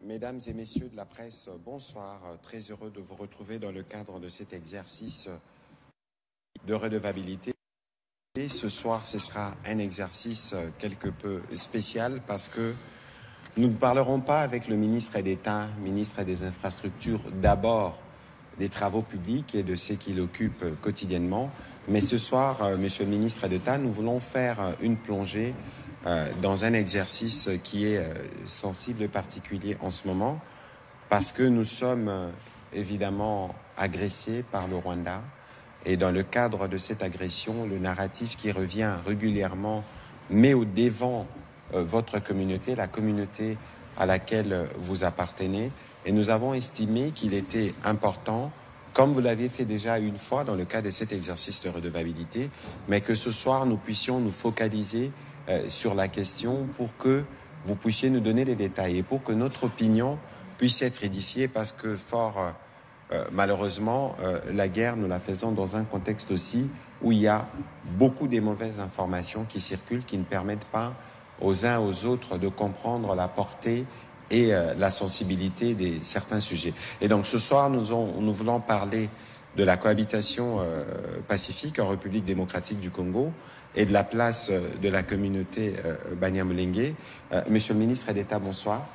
Mesdames et messieurs de la presse, bonsoir. Très heureux de vous retrouver dans le cadre de cet exercice de redevabilité. Et ce soir, ce sera un exercice quelque peu spécial parce que nous ne parlerons pas avec le ministre d'État, ministre des Infrastructures, d'abord des travaux publics et de ce qu'il occupe quotidiennement. Mais ce soir, monsieur le ministre d'État, nous voulons faire une plongée dans un exercice qui est sensible et particulier en ce moment parce que nous sommes évidemment agressés par le Rwanda et dans le cadre de cette agression, le narratif qui revient régulièrement met au devant votre communauté, la communauté à laquelle vous appartenez, et nous avons estimé qu'il était important, comme vous l'aviez fait déjà une fois dans le cadre de cet exercice de redevabilité, mais que ce soir nous puissions nous focaliser sur la question pour que vous puissiez nous donner les détails et pour que notre opinion puisse être édifiée parce que malheureusement, la guerre, nous la faisons dans un contexte aussi où il y a beaucoup de mauvaises informations qui circulent, qui ne permettent pas aux uns aux autres de comprendre la portée et la sensibilité de certains sujets. Et donc ce soir, nous voulons parler de la cohabitation pacifique en République démocratique du Congo et de la place de la communauté Banyamulenge. Monsieur le ministre d'État, bonsoir.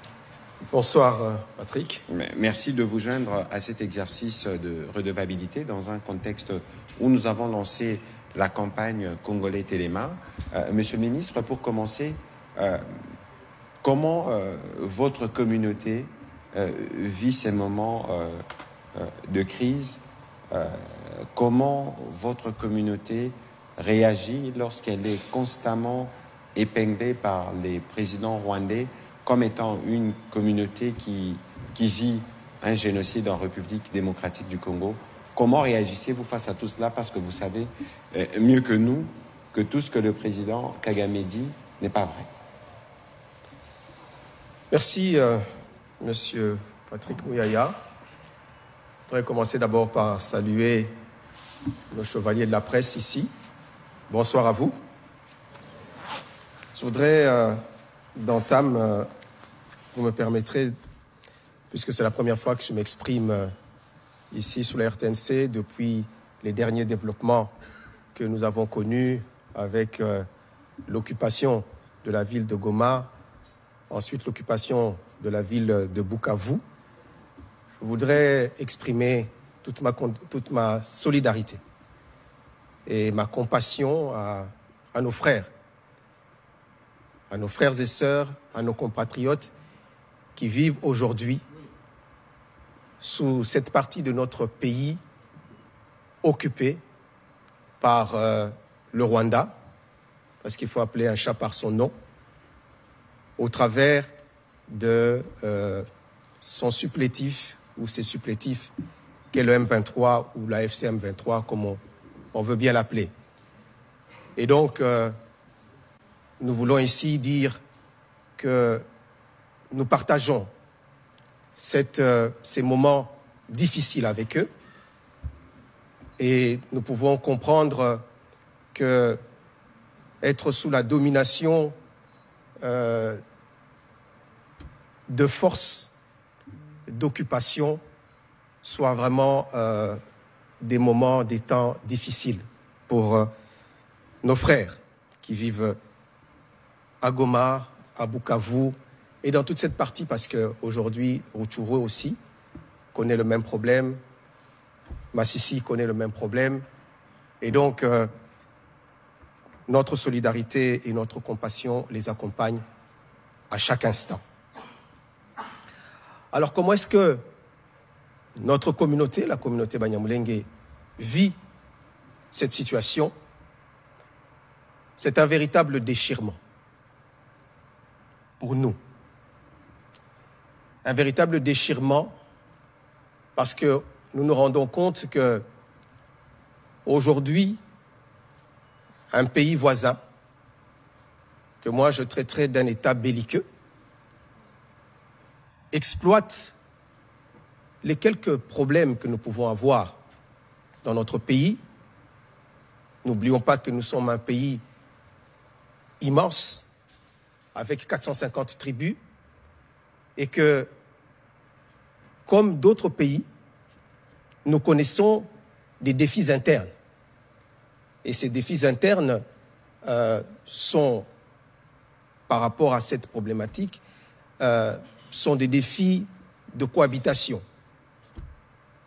Bonsoir Patrick. Merci de vous joindre à cet exercice de redevabilité dans un contexte où nous avons lancé la campagne Congolais Téléma. Monsieur le ministre, pour commencer, comment votre communauté vit ces moments de crise? Comment votre communauté réagit lorsqu'elle est constamment épinglée par les présidents rwandais comme étant une communauté qui vit un génocide en République démocratique du Congo? Comment réagissez-vous face à tout cela? Parce que vous savez mieux que nous que tout ce que le président Kagame dit n'est pas vrai. Merci, monsieur Patrick Mouyaya. Je voudrais commencer d'abord par saluer nos chevaliers de la presse ici. Bonsoir à vous. Je voudrais, d'entame, vous me permettrez, puisque c'est la première fois que je m'exprime ici sous la RTNC depuis les derniers développements que nous avons connus avec l'occupation de la ville de Goma, ensuite l'occupation de la ville de Bukavu. Je voudrais exprimer toute ma solidarité et ma compassion à nos frères et sœurs, à nos compatriotes qui vivent aujourd'hui sous cette partie de notre pays occupée par le Rwanda, parce qu'il faut appeler un chat par son nom, au travers de son supplétif ou ses supplétifs qu'est le M23 ou la FCM 23, comme on veut bien l'appeler. Et donc, nous voulons ici dire que nous partageons ces moments difficiles avec eux et nous pouvons comprendre que être sous la domination de forces d'occupation soit vraiment des moments, des temps difficiles pour nos frères qui vivent à Goma, à Bukavu et dans toute cette partie, parce qu'aujourd'hui, Rutshuru aussi connaît le même problème, Masisi connaît le même problème. Et donc, notre solidarité et notre compassion les accompagnent à chaque instant. Alors, comment est-ce que notre communauté, la communauté Banyamulenge, vit cette situation? C'est un véritable déchirement pour nous. Un véritable déchirement parce que nous nous rendons compte que aujourd'hui, un pays voisin, que moi je traiterais d'un État belliqueux, exploite les quelques problèmes que nous pouvons avoir dans notre pays. N'oublions pas que nous sommes un pays immense, avec 450 tribus, et que comme d'autres pays, nous connaissons des défis internes. Et ces défis internes sont, par rapport à cette problématique, sont des défis de cohabitation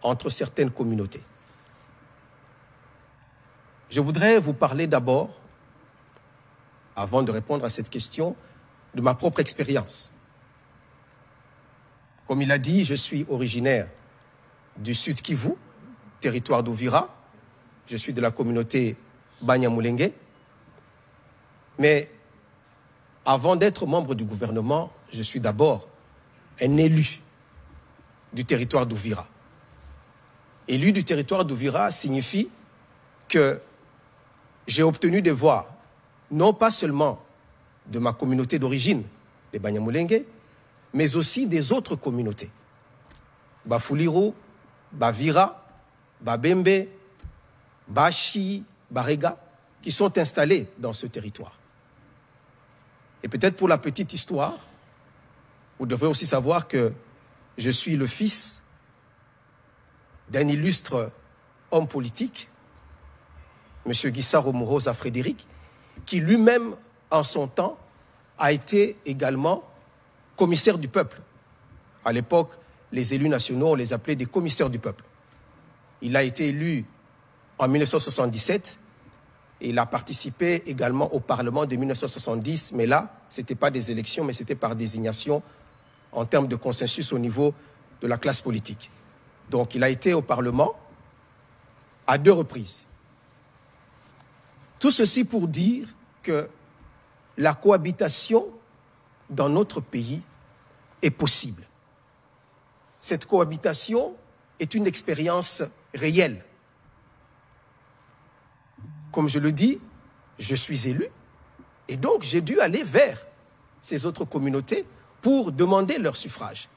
entre certaines communautés. Je voudrais vous parler d'abord, avant de répondre à cette question, de ma propre expérience. Comme il a dit, je suis originaire du Sud Kivu, territoire d'Uvira. Je suis de la communauté Banyamulenge. Mais avant d'être membre du gouvernement, je suis d'abord un élu du territoire d'Uvira. Élu du territoire d'Uvira signifie que j'ai obtenu des voix, non pas seulement de ma communauté d'origine, les Banyamulenge, mais aussi des autres communautés. Bafuliro, Bavira, Babembe, Bashi, Barega, qui sont installés dans ce territoire. Et peut-être pour la petite histoire, vous devrez aussi savoir que je suis le fils d'un illustre homme politique, M. Gisaro Mourosa Frédéric, qui lui-même, en son temps, a été également commissaire du peuple. À l'époque, les élus nationaux, on les appelait des commissaires du peuple. Il a été élu en 1977 et il a participé également au Parlement de 1970, mais là, ce n'était pas des élections, mais c'était par désignation en termes de consensus au niveau de la classe politique. Donc, il a été au Parlement à 2 reprises. Tout ceci pour dire que la cohabitation dans notre pays est possible. Cette cohabitation est une expérience réelle. Comme je le dis, je suis élu et donc j'ai dû aller vers ces autres communautés pour demander leur suffrage,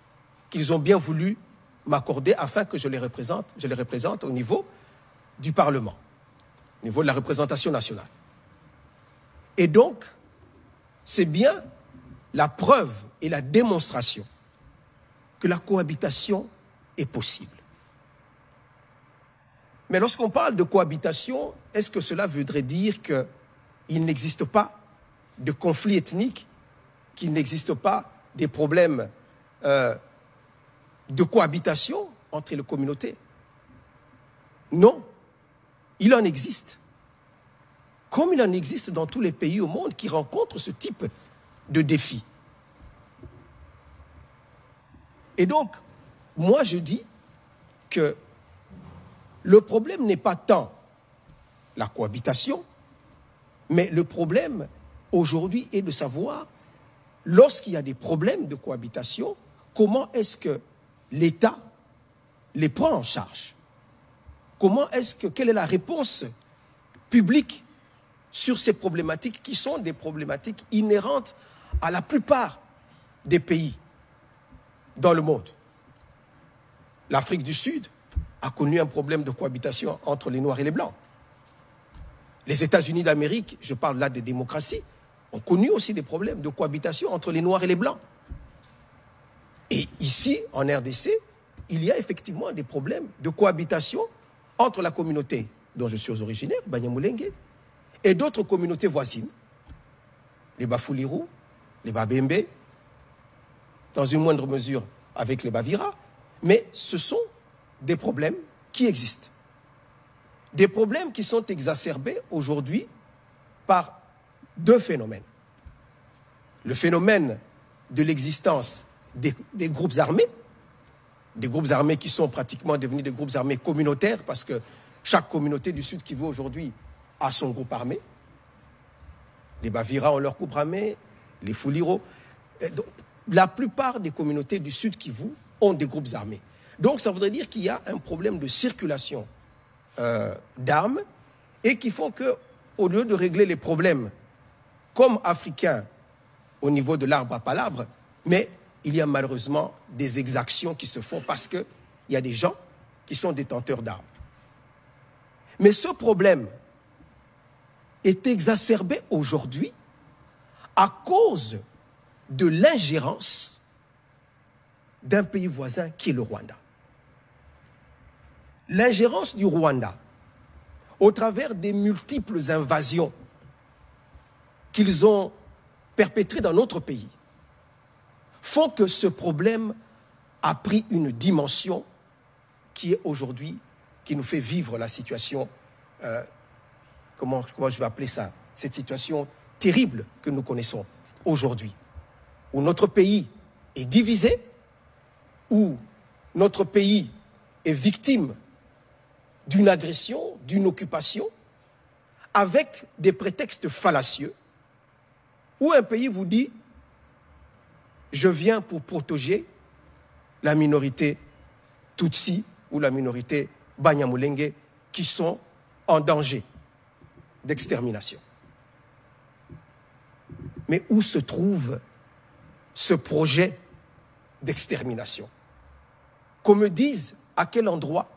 qu'ils ont bien voulu m'accorder afin que je les représente au niveau du Parlement, au niveau de la représentation nationale. Et donc, c'est bien la preuve et la démonstration que la cohabitation est possible. Mais lorsqu'on parle de cohabitation, est-ce que cela voudrait dire qu'il n'existe pas de conflits ethniques, qu'il n'existe pas des problèmes de cohabitation entre les communautés? Non, il en existe. Comme il en existe dans tous les pays au monde qui rencontrent ce type de défis. Et donc, moi je dis que le problème n'est pas tant la cohabitation, mais le problème aujourd'hui est de savoir, lorsqu'il y a des problèmes de cohabitation, comment est-ce que l'État les prend en charge? Quelle est la réponse publique sur ces problématiques qui sont des problématiques inhérentes à la plupart des pays dans le monde? L'Afrique du Sud a connu un problème de cohabitation entre les Noirs et les Blancs. Les États-Unis d'Amérique, je parle là de démocratie, ont connu aussi des problèmes de cohabitation entre les Noirs et les Blancs. Et ici, en RDC, il y a effectivement des problèmes de cohabitation entre la communauté dont je suis originaire, Banyamulenge, et d'autres communautés voisines, les Bafuliro, les Babembe, dans une moindre mesure avec les Bavira, mais ce sont des problèmes qui existent. Des problèmes qui sont exacerbés aujourd'hui par 2 phénomènes. Le phénomène de l'existence des groupes armés qui sont pratiquement devenus des groupes armés communautaires parce que chaque communauté du Sud Kivu aujourd'hui a son groupe armé. Les Bavira ont leur groupe armé, les Fuliro. La plupart des communautés du Sud Kivu ont des groupes armés. Donc ça voudrait dire qu'il y a un problème de circulation d'armes et qui font qu'au lieu de régler les problèmes comme africains au niveau de l'arbre à palabre, mais il y a malheureusement des exactions qui se font parce qu'il y a des gens qui sont détenteurs d'armes. Mais ce problème est exacerbé aujourd'hui à cause de l'ingérence d'un pays voisin qui est le Rwanda. L'ingérence du Rwanda, au travers des multiples invasions qu'ils ont perpétrées dans notre pays, font que ce problème a pris une dimension qui est aujourd'hui, qui nous fait vivre la situation, comment je vais appeler ça, cette situation terrible que nous connaissons aujourd'hui, où notre pays est divisé, où notre pays est victime d'une agression, d'une occupation, avec des prétextes fallacieux, où un pays vous dit « je viens pour protéger la minorité Tutsi ou la minorité Banyamulenge qui sont en danger d'extermination ». Mais où se trouve ce projet d'extermination? Qu'on me dise à quel endroit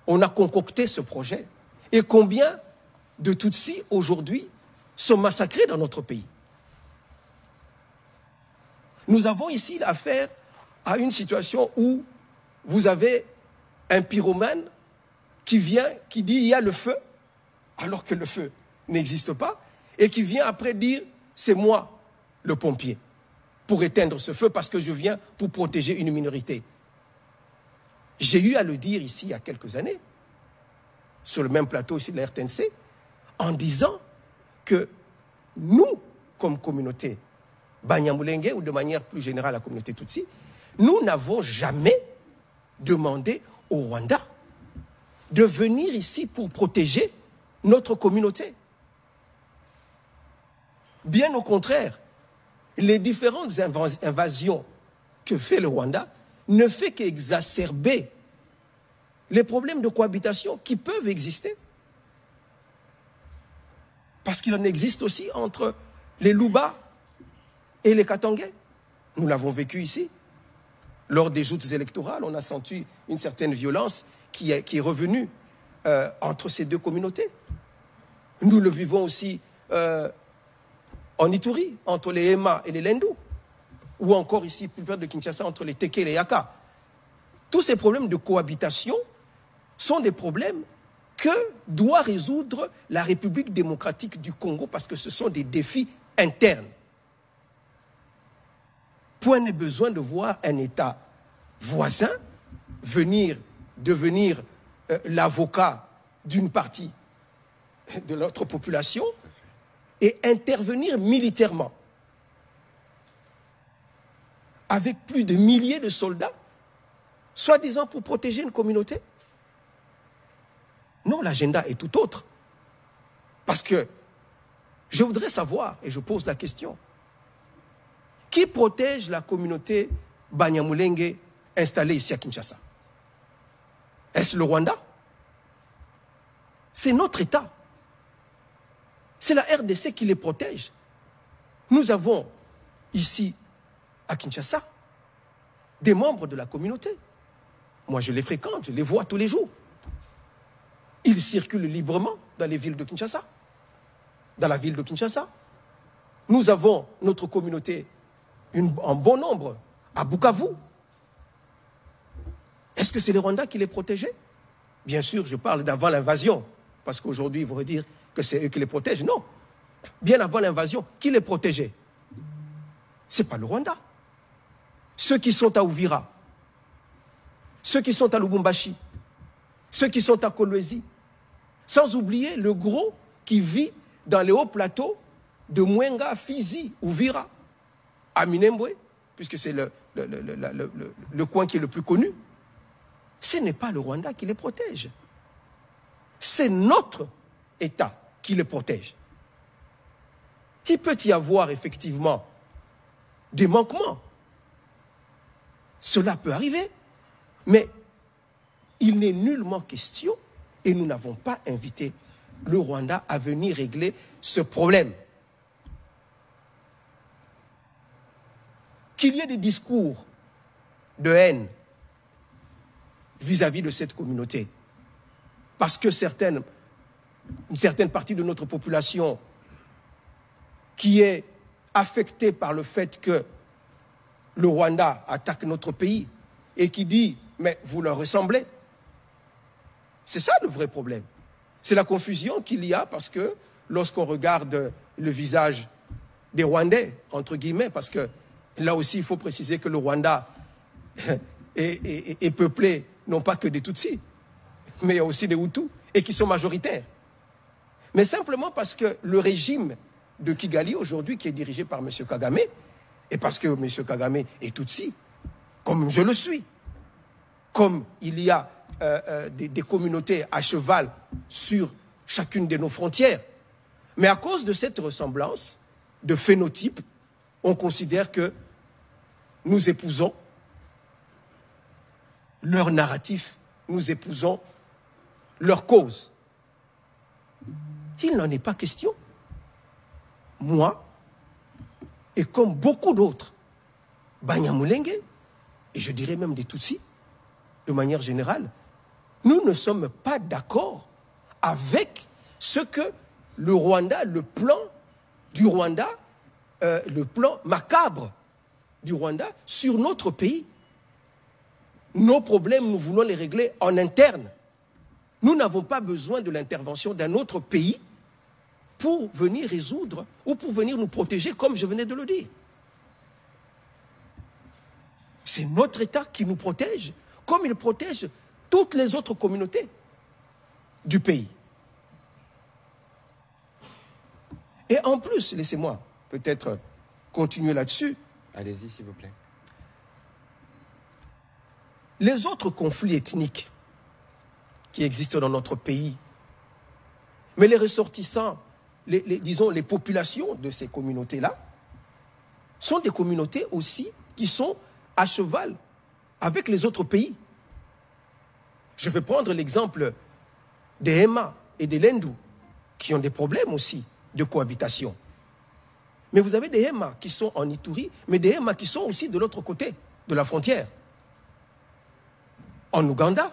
on a concocté ce projet et combien de Tutsis aujourd'hui sont massacrés dans notre pays. Nous avons ici affaire à une situation où vous avez un pyromane qui vient, qui dit il y a le feu, alors que le feu n'existe pas, et qui vient après dire c'est moi le pompier pour éteindre ce feu parce que je viens pour protéger une minorité. J'ai eu à le dire ici il y a quelques années, sur le même plateau ici de la RTNC, en disant que nous, comme communauté Banyamulenge, ou de manière plus générale la communauté Tutsi, nous n'avons jamais demandé au Rwanda de venir ici pour protéger notre communauté. Bien au contraire, les différentes invasions que fait le Rwanda ne fait qu'exacerber les problèmes de cohabitation qui peuvent exister. Parce qu'il en existe aussi entre les Luba et les Katangais. Nous l'avons vécu ici. Lors des joutes électorales, on a senti une certaine violence qui est revenue entre ces deux communautés. Nous le vivons aussi en Ituri, entre les Hema et les Lendu, ou encore ici, plus près de Kinshasa, entre les Teke et les Yaka. Tous ces problèmes de cohabitation sont des problèmes que doit résoudre la République démocratique du Congo parce que ce sont des défis internes. Point n'est besoin de voir un État voisin devenir l'avocat d'une partie de notre population et intervenir militairement avec plus de milliers de soldats, soi-disant pour protéger une communauté. Non, l'agenda est tout autre. Parce que je voudrais savoir, et je pose la question, qui protège la communauté Banyamulenge installée ici à Kinshasa? Est-ce le Rwanda? C'est notre État. C'est la RDC qui les protège. Nous avons ici, à Kinshasa, des membres de la communauté. Moi, je les fréquente, je les vois tous les jours. Ils circulent librement dans les villes de Kinshasa, dans la ville de Kinshasa. Nous avons notre communauté en bon nombre à Bukavu. Est-ce que c'est les Rwandais qui les protégeaient? Bien sûr, je parle d'avant l'invasion, parce qu'aujourd'hui, ils vont dire que c'est eux qui les protègent. Non. Bien avant l'invasion, qui les protégeait? Ce n'est pas le Rwanda. Ceux qui sont à Uvira, ceux qui sont à Lubumbashi, ceux qui sont à Kolwezi, sans oublier le gros qui vit dans les hauts plateaux de Mwenga, Fizi, Uvira, à Minembwe, puisque c'est le coin qui est le plus connu. Ce n'est pas le Rwanda qui les protège. C'est notre État qui les protège. Il peut y avoir effectivement des manquements. Cela peut arriver, mais il n'est nullement question, et nous n'avons pas invité le Rwanda à venir régler ce problème. Qu'il y ait des discours de haine vis-à-vis de cette communauté, parce que une certaine partie de notre population qui est affectée par le fait que le Rwanda attaque notre pays et qui dit « mais vous leur ressemblez ». C'est ça le vrai problème. C'est la confusion qu'il y a parce que lorsqu'on regarde le visage des Rwandais, entre guillemets, parce que là aussi il faut préciser que le Rwanda est peuplé non pas que des Tutsis, mais il y a aussi des Hutus et qui sont majoritaires. Mais simplement parce que le régime de Kigali aujourd'hui, qui est dirigé par M. Kagame, et parce que M. Kagame est Tutsi, comme je le suis, comme il y a des communautés à cheval sur chacune de nos frontières. Mais à cause de cette ressemblance de phénotype, on considère que nous épousons leur narratif, nous épousons leur cause. Il n'en est pas question. Moi, et comme beaucoup d'autres, Banyamulenge, et je dirais même des Tutsis, de manière générale, nous ne sommes pas d'accord avec ce que le Rwanda, le plan du Rwanda, le plan macabre du Rwanda sur notre pays. Nos problèmes, nous voulons les régler en interne. Nous n'avons pas besoin de l'intervention d'un autre pays pour venir résoudre ou pour venir nous protéger, comme je venais de le dire. C'est notre État qui nous protège, comme il protège toutes les autres communautés du pays. Et en plus, laissez-moi peut-être continuer là-dessus. Allez-y, s'il vous plaît. Les autres conflits ethniques qui existent dans notre pays, mais les ressortissants, disons les populations de ces communautés-là, sont des communautés aussi qui sont à cheval avec les autres pays. Je vais prendre l'exemple des Hema et des Lendu, qui ont des problèmes aussi de cohabitation. Mais vous avez des Hema qui sont en Ituri, mais des Hema qui sont aussi de l'autre côté de la frontière, en Ouganda.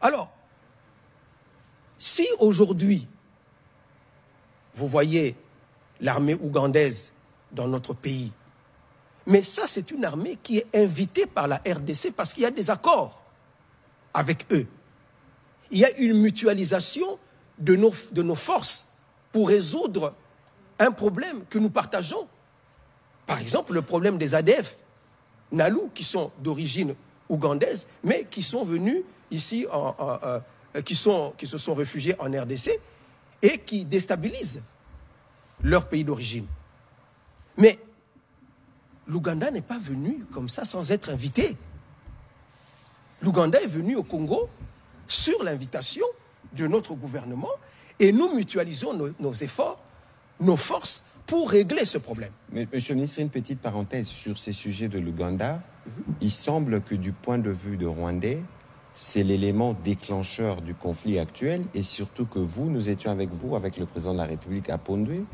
Alors, si aujourd'hui, vous voyez l'armée ougandaise dans notre pays, mais ça c'est une armée qui est invitée par la RDC parce qu'il y a des accords avec eux. Il y a une mutualisation de nos forces pour résoudre un problème que nous partageons. Par exemple, le problème des ADF, Nalu, qui sont d'origine ougandaise, mais qui sont venus ici, qui se sont réfugiés en RDC et qui déstabilisent leur pays d'origine. Mais l'Ouganda n'est pas venu comme ça sans être invité. L'Ouganda est venu au Congo sur l'invitation de notre gouvernement et nous mutualisons nos efforts, nos forces pour régler ce problème. Mais, Monsieur le ministre, une petite parenthèse sur ces sujets de l'Ouganda. Il semble que du point de vue de Rwandais, c'est l'élément déclencheur du conflit actuel et surtout que nous étions avec vous, avec le président de la République à Pondwe.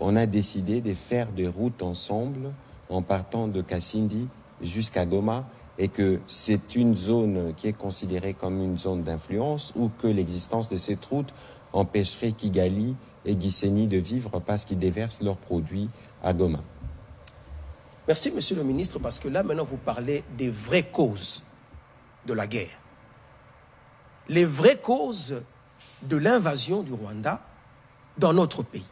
On a décidé de faire des routes ensemble en partant de Kasindi jusqu'à Goma et que c'est une zone qui est considérée comme une zone d'influence ou que l'existence de cette route empêcherait Kigali et Gisenyi de vivre parce qu'ils déversent leurs produits à Goma. Merci, Monsieur le ministre, parce que là, maintenant, vous parlez des vraies causes de la guerre. Les vraies causes de l'invasion du Rwanda dans notre pays,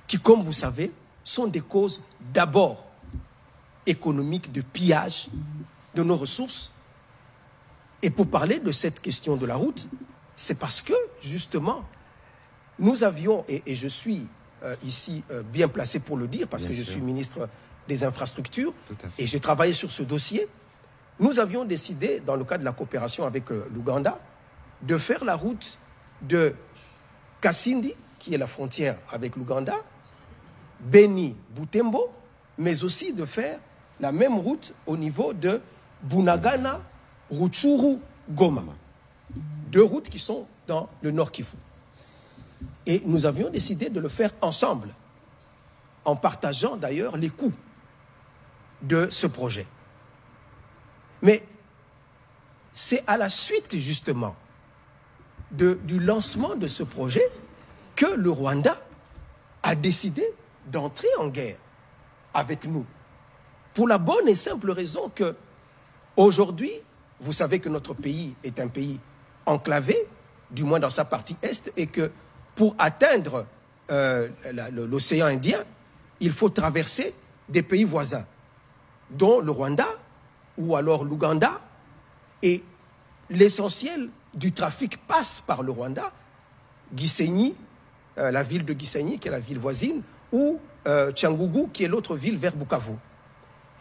qui, comme vous savez, sont des causes d'abord économiques, de pillage de nos ressources. Et pour parler de cette question de la route, c'est parce que, justement, nous avions, et je suis ici bien placé pour le dire, parce que je suis ministre des Infrastructures, et j'ai travaillé sur ce dossier, nous avions décidé, dans le cadre de la coopération avec l'Ouganda, de faire la route de Kasindi, qui est la frontière avec l'Ouganda, Beni-Butembo, mais aussi de faire la même route au niveau de Bunagana, Rutshuru, Goma. Deux routes qui sont dans le Nord Kivu. Et nous avions décidé de le faire ensemble, en partageant d'ailleurs les coûts de ce projet. Mais c'est à la suite justement du lancement de ce projet que le Rwanda a décidé d'entrer en guerre avec nous. Pour la bonne et simple raison que aujourd'hui, vous savez que notre pays est un pays enclavé, du moins dans sa partie est, et que pour atteindre l'océan Indien, il faut traverser des pays voisins, dont le Rwanda ou alors l'Ouganda, et l'essentiel du trafic passe par le Rwanda, Gisenyi, la ville de Gisenyi, qui est la ville voisine, ou Cyangugu, qui est l'autre ville vers Bukavu.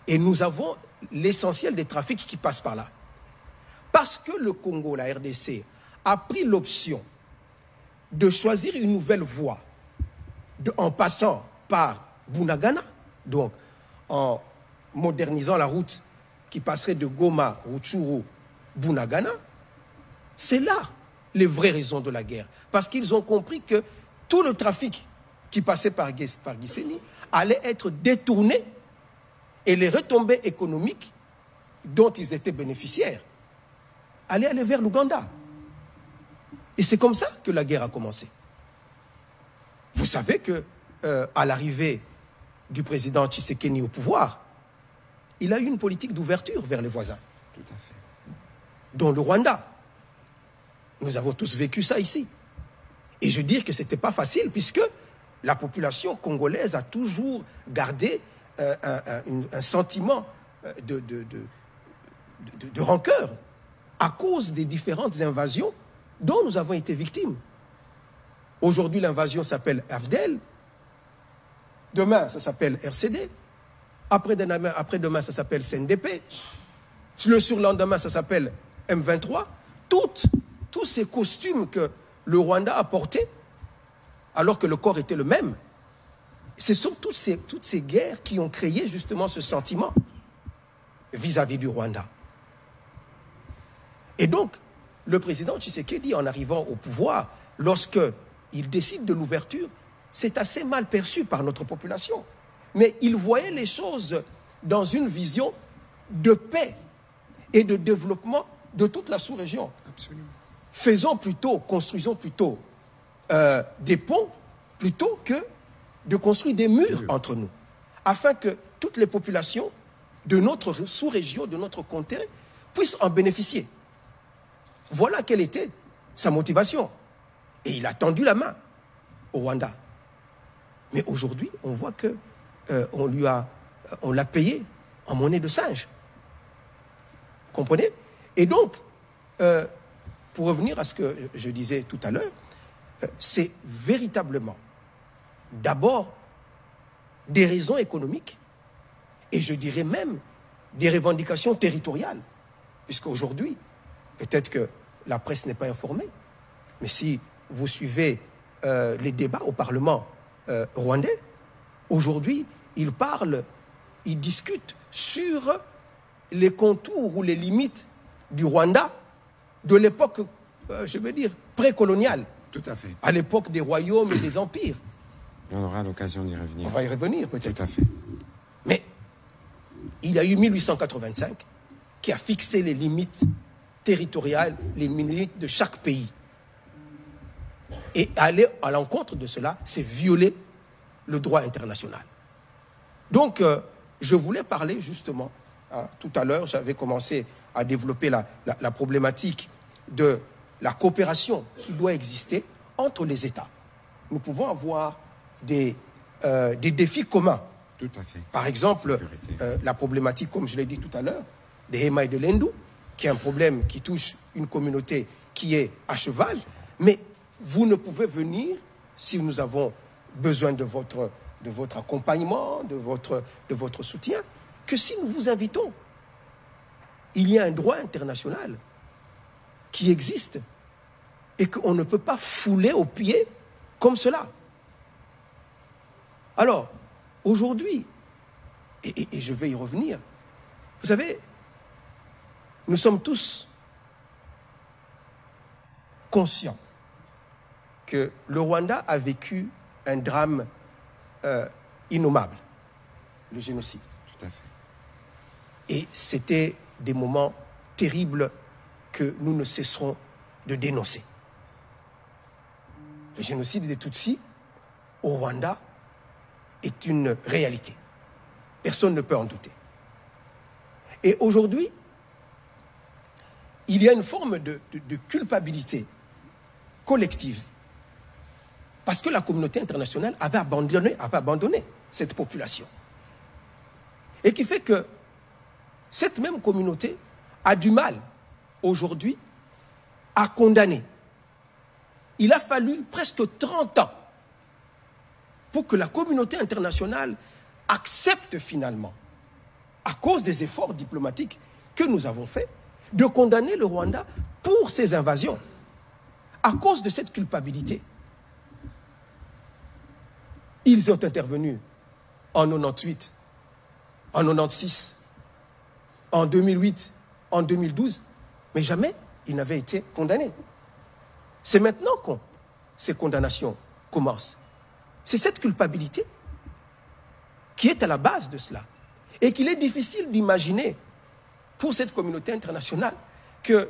Et nous avons l'essentiel des trafics qui passent par là. Parce que le Congo, la RDC, a pris l'option de choisir une nouvelle voie en passant par Bunagana, donc en modernisant la route qui passerait de Goma, Rutshuru, Bunagana, c'est là les vraies raisons de la guerre. Parce qu'ils ont compris que tout le trafic qui passait par Gisenyi allait être détourné et les retombées économiques dont ils étaient bénéficiaires allaient aller vers l'Ouganda. Et c'est comme ça que la guerre a commencé. Vous savez que à l'arrivée du président Tshisekedi au pouvoir, il a eu une politique d'ouverture vers les voisins. Tout à fait. Dont le Rwanda. Nous avons tous vécu ça ici. Et je dis que ce n'était pas facile puisque la population congolaise a toujours gardé un sentiment de rancœur à cause des différentes invasions dont nous avons été victimes. Aujourd'hui, l'invasion s'appelle AFDEL. Demain, ça s'appelle RCD. Après-demain, ça s'appelle CNDP. Le surlendemain, ça s'appelle M23. Tous ces costumes que le Rwanda a portés, alors que le corps était le même, ce sont toutes ces guerres qui ont créé justement ce sentiment vis-à-vis du Rwanda. Et donc, le président Tshisekedi, en arrivant au pouvoir, lorsqu'il décide de l'ouverture, c'est assez mal perçu par notre population. Mais il voyait les choses dans une vision de paix et de développement de toute la sous-région. Absolument. Construisons plutôt des ponts plutôt que de construire des murs entre nous, afin que toutes les populations de notre sous-région, de notre comté, puissent en bénéficier. Voilà quelle était sa motivation. Et il a tendu la main au Rwanda. Mais aujourd'hui, on voit que on l'a payé en monnaie de singe. Vous comprenez? Et donc, pour revenir à ce que je disais tout à l'heure, c'est véritablement d'abord des raisons économiques et je dirais même des revendications territoriales. Puisqu'aujourd'hui, peut-être que la presse n'est pas informée, mais si vous suivez les débats au Parlement rwandais, aujourd'hui, ils discutent sur les contours ou les limites du Rwanda de l'époque, je veux dire, précoloniale. Tout à fait. À l'époque des royaumes et des empires. On aura l'occasion d'y revenir. On va y revenir peut-être. Tout à fait. Mais il y a eu 1885 qui a fixé les limites territoriales, les limites de chaque pays. Et aller à l'encontre de cela, c'est violer le droit international. Donc, je voulais parler justement, tout à l'heure, j'avais commencé à développer la problématique de la coopération qui doit exister entre les États. Nous pouvons avoir des défis communs. Tout à fait. Par exemple, la problématique, comme je l'ai dit tout à l'heure, des Hema et de Lendu, qui est un problème qui touche une communauté qui est à cheval. Mais vous ne pouvez venir, si nous avons besoin de votre accompagnement, de votre soutien, que si nous vous invitons. Il y a un droit international qui existe et qu'on ne peut pas fouler aux pieds comme cela. Alors, aujourd'hui, et je vais y revenir, vous savez, nous sommes tous conscients que le Rwanda a vécu un drame innommable, le génocide. Tout à fait. Et c'était des moments terribles que nous ne cesserons de dénoncer. Le génocide des Tutsis au Rwanda est une réalité. Personne ne peut en douter. Et aujourd'hui, il y a une forme de culpabilité collective parce que la communauté internationale avait abandonné cette population. Et qui fait que cette même communauté a du mal aujourd'hui à condamner. Il a fallu presque 30 ans pour que la communauté internationale accepte finalement, à cause des efforts diplomatiques que nous avons faits, de condamner le Rwanda pour ses invasions, à cause de cette culpabilité. Ils ont intervenu en 98, en 96, en 2008, en 2012, mais jamais ils n'avaient été condamnés. C'est maintenant que ces condamnations commencent. C'est cette culpabilité qui est à la base de cela. Et qu'il est difficile d'imaginer pour cette communauté internationale que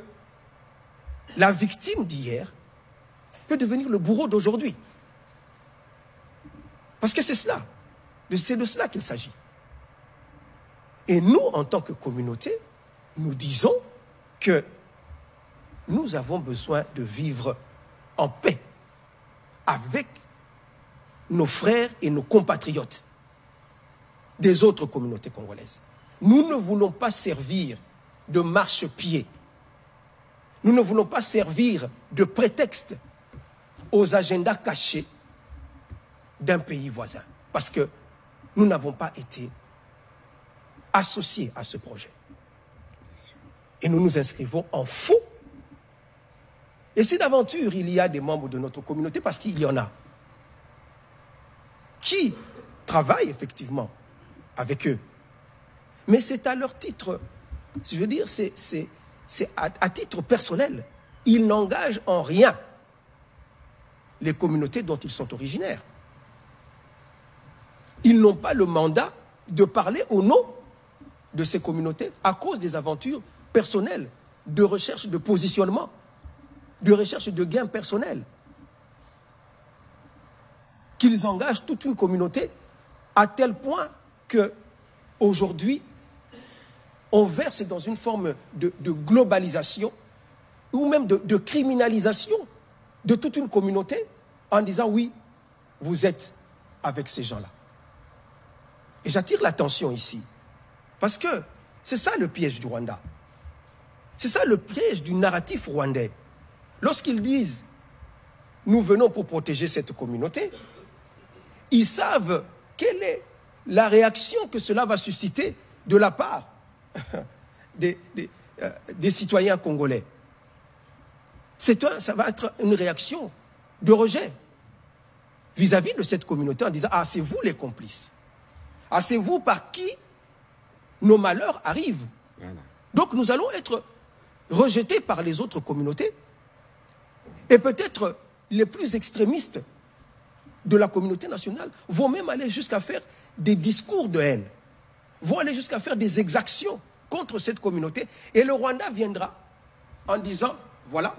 la victime d'hier peut devenir le bourreau d'aujourd'hui. Parce que c'est cela. C'est de cela qu'il s'agit. Et nous, en tant que communauté, nous disons que nous avons besoin de vivre en paix avec nos frères et nos compatriotes des autres communautés congolaises. Nous ne voulons pas servir de marchepied. Nous ne voulons pas servir de prétexte aux agendas cachés d'un pays voisin. Parce que nous n'avons pas été associés à ce projet. Et nous nous inscrivons en faux. Et si d'aventure il y a des membres de notre communauté, parce qu'il y en a, qui travaillent effectivement avec eux, mais c'est à leur titre, je veux dire, c'est à titre personnel. Ils n'engagent en rien les communautés dont ils sont originaires. Ils n'ont pas le mandat de parler au nom de ces communautés à cause des aventures personnelles, de recherche de positionnement, de recherche de gains personnels. Qu'ils engagent toute une communauté à tel point que aujourd'hui, on verse dans une forme de globalisation ou même de criminalisation de toute une communauté en disant oui, vous êtes avec ces gens-là. Et j'attire l'attention ici parce que c'est ça le piège du Rwanda. C'est ça le piège du narratif rwandais. Lorsqu'ils disent « nous venons pour protéger cette communauté », ils savent quelle est la réaction que cela va susciter de la part des citoyens congolais. Ça va être une réaction de rejet vis-à-vis de cette communauté en disant « ah, c'est vous les complices. Ah, c'est vous par qui nos malheurs arrivent. » Donc nous allons être rejetés par les autres communautés et peut-être les plus extrémistes de la communauté nationale vont même aller jusqu'à faire des discours de haine, vont aller jusqu'à faire des exactions contre cette communauté. Et le Rwanda viendra en disant, voilà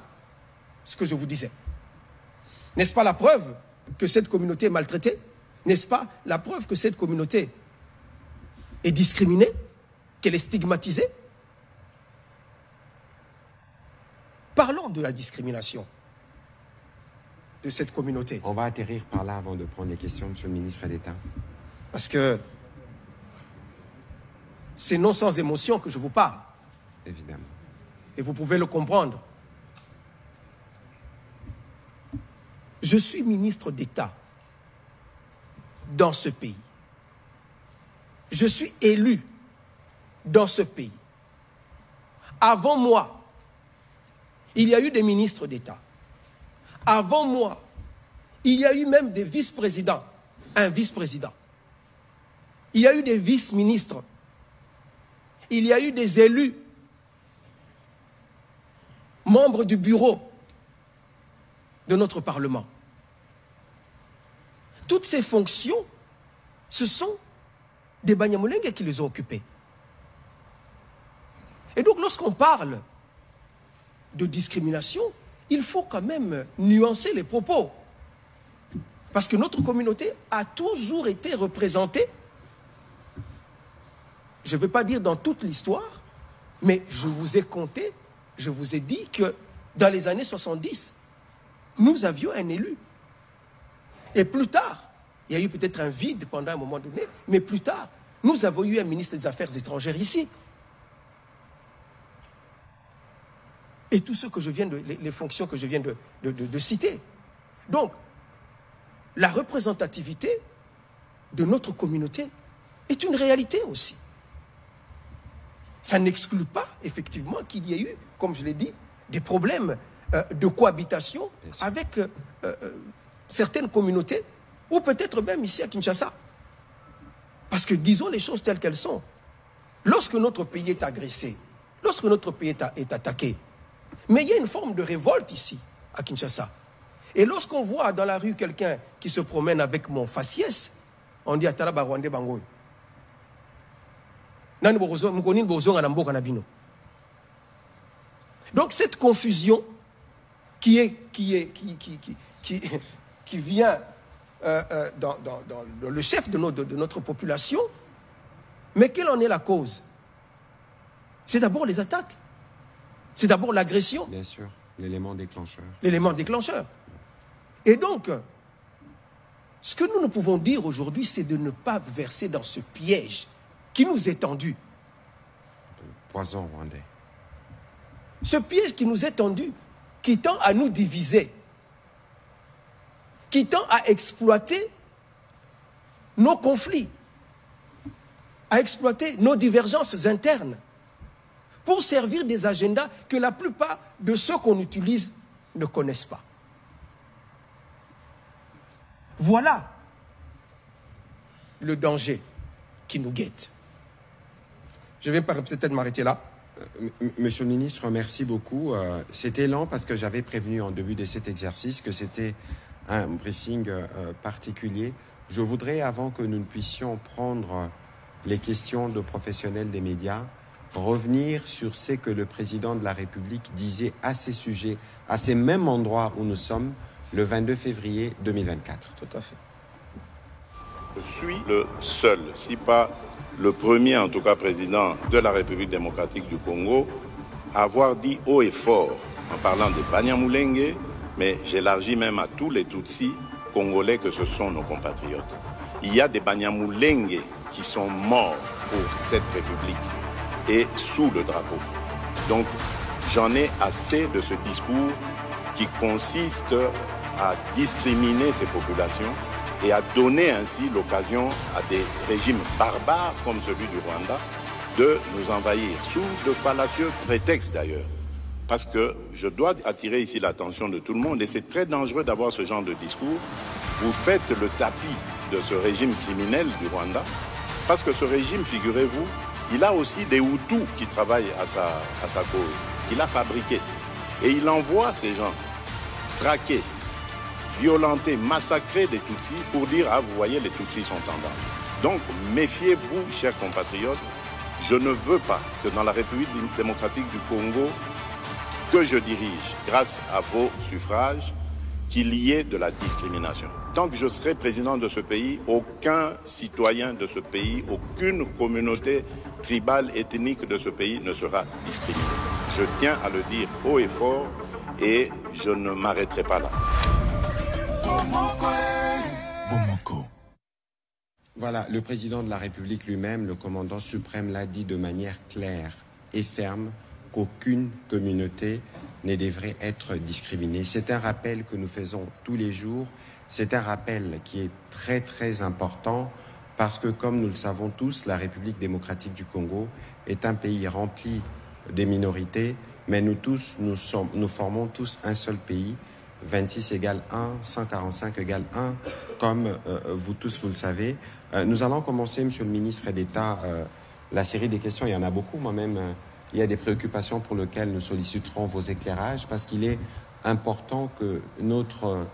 ce que je vous disais. N'est-ce pas la preuve que cette communauté est maltraitée? N'est-ce pas la preuve que cette communauté est discriminée, qu'elle est stigmatisée? Parlons de la discrimination de cette communauté. On va atterrir par là avant de prendre les questions, Monsieur le ministre d'État. Parce que c'est non sans émotion que je vous parle. Évidemment. Et vous pouvez le comprendre. Je suis ministre d'État dans ce pays. Je suis élu dans ce pays. Avant moi, il y a eu des ministres d'État. Avant moi, il y a eu même des vice-présidents, un vice-président. Il y a eu des vice-ministres. Il y a eu des élus, membres du bureau de notre Parlement. Toutes ces fonctions, ce sont des Banyamulenge qui les ont occupées. Et donc lorsqu'on parle de discrimination, il faut quand même nuancer les propos. Parce que notre communauté a toujours été représentée, je ne veux pas dire dans toute l'histoire, mais je vous ai compté, je vous ai dit que dans les années 70, nous avions un élu. Et plus tard, il y a eu peut-être un vide pendant un moment donné, mais plus tard, nous avons eu un ministre des Affaires étrangères ici. Et tout ce que je viens les fonctions que je viens de citer. Donc, la représentativité de notre communauté est une réalité aussi. Ça n'exclut pas, effectivement, qu'il y ait eu, comme je l'ai dit, des problèmes de cohabitation avec certaines communautés, ou peut-être même ici à Kinshasa. Parce que disons les choses telles qu'elles sont. Lorsque notre pays est agressé, lorsque notre pays est attaqué, mais il y a une forme de révolte ici, à Kinshasa. Et lorsqu'on voit dans la rue quelqu'un qui se promène avec mon faciès, on dit « Atala Barwande Bangoy ». Donc cette confusion qui vient dans le chef de notre population, mais quelle en est la cause? C'est d'abord les attaques. C'est d'abord l'agression. Bien sûr, l'élément déclencheur. L'élément déclencheur. Et donc, ce que nous pouvons dire aujourd'hui, c'est de ne pas verser dans ce piège qui nous est tendu. Le poison rwandais. Ce piège qui nous est tendu, qui tend à nous diviser, qui tend à exploiter nos conflits, à exploiter nos divergences internes, pour servir des agendas que la plupart de ceux qu'on utilise ne connaissent pas. Voilà le danger qui nous guette. Je vais peut-être m'arrêter là. Monsieur le ministre, merci beaucoup. C'était lent parce que j'avais prévenu en début de cet exercice que c'était un briefing particulier. Je voudrais, avant que nous ne puissions prendre les questions de professionnels des médias, revenir sur ce que le président de la République disait à ces sujets, à ces mêmes endroits où nous sommes, le 22 février 2024. Tout à fait. Je suis le seul, si pas le premier en tout cas président de la République démocratique du Congo, à avoir dit haut et fort, en parlant des Banyamulenge, mais j'élargis même à tous les Tutsis congolais que ce sont nos compatriotes. Il y a des Banyamulenge qui sont morts pour cette République et sous le drapeau. Donc j'en ai assez de ce discours qui consiste à discriminer ces populations et à donner ainsi l'occasion à des régimes barbares comme celui du Rwanda de nous envahir, sous de fallacieux prétextes d'ailleurs. Parce que je dois attirer ici l'attention de tout le monde, et c'est très dangereux d'avoir ce genre de discours. Vous faites le tapis de ce régime criminel du Rwanda, parce que ce régime, figurez-vous, il a aussi des Hutus qui travaillent à sa cause, qu'il a fabriqué. Et il envoie ces gens traquer, violenter, massacrer des Tutsis pour dire « Ah, vous voyez, les Tutsis sont en danger ». Donc, méfiez-vous, chers compatriotes, je ne veux pas que dans la République démocratique du Congo, que je dirige, grâce à vos suffrages, qu'il y ait de la discrimination. Tant que je serai président de ce pays, aucun citoyen de ce pays, aucune communauté tribale, ethnique de ce pays ne sera discriminé. Je tiens à le dire haut et fort et je ne m'arrêterai pas là. Voilà, le président de la République lui-même, le commandant suprême, l'a dit de manière claire et ferme qu'aucune communauté ne devrait être discriminée. C'est un rappel que nous faisons tous les jours. C'est un rappel qui est très très important parce que, comme nous le savons tous, la République démocratique du Congo est un pays rempli de minorités, mais nous formons tous un seul pays. 26 égale 1, 145 égale 1, comme vous tous vous le savez. Nous allons commencer, Monsieur le ministre d'État, la série des questions. Il y en a beaucoup, moi-même. Il y a des préoccupations pour lesquelles nous solliciterons vos éclairages parce qu'il est important que notre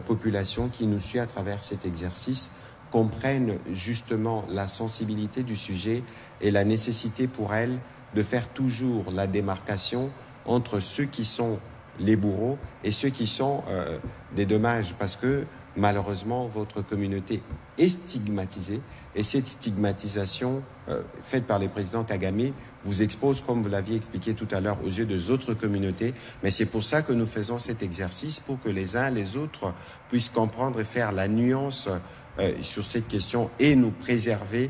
population qui nous suit à travers cet exercice comprenne justement la sensibilité du sujet et la nécessité pour elle de faire toujours la démarcation entre ceux qui sont les bourreaux et ceux qui sont des dommages, parce que malheureusement, votre communauté est stigmatisée. Et cette stigmatisation faite par le président Kagame vous expose, comme vous l'aviez expliqué tout à l'heure, aux yeux des autres communautés. Mais c'est pour ça que nous faisons cet exercice, pour que les uns et les autres puissent comprendre et faire la nuance sur cette question et nous préserver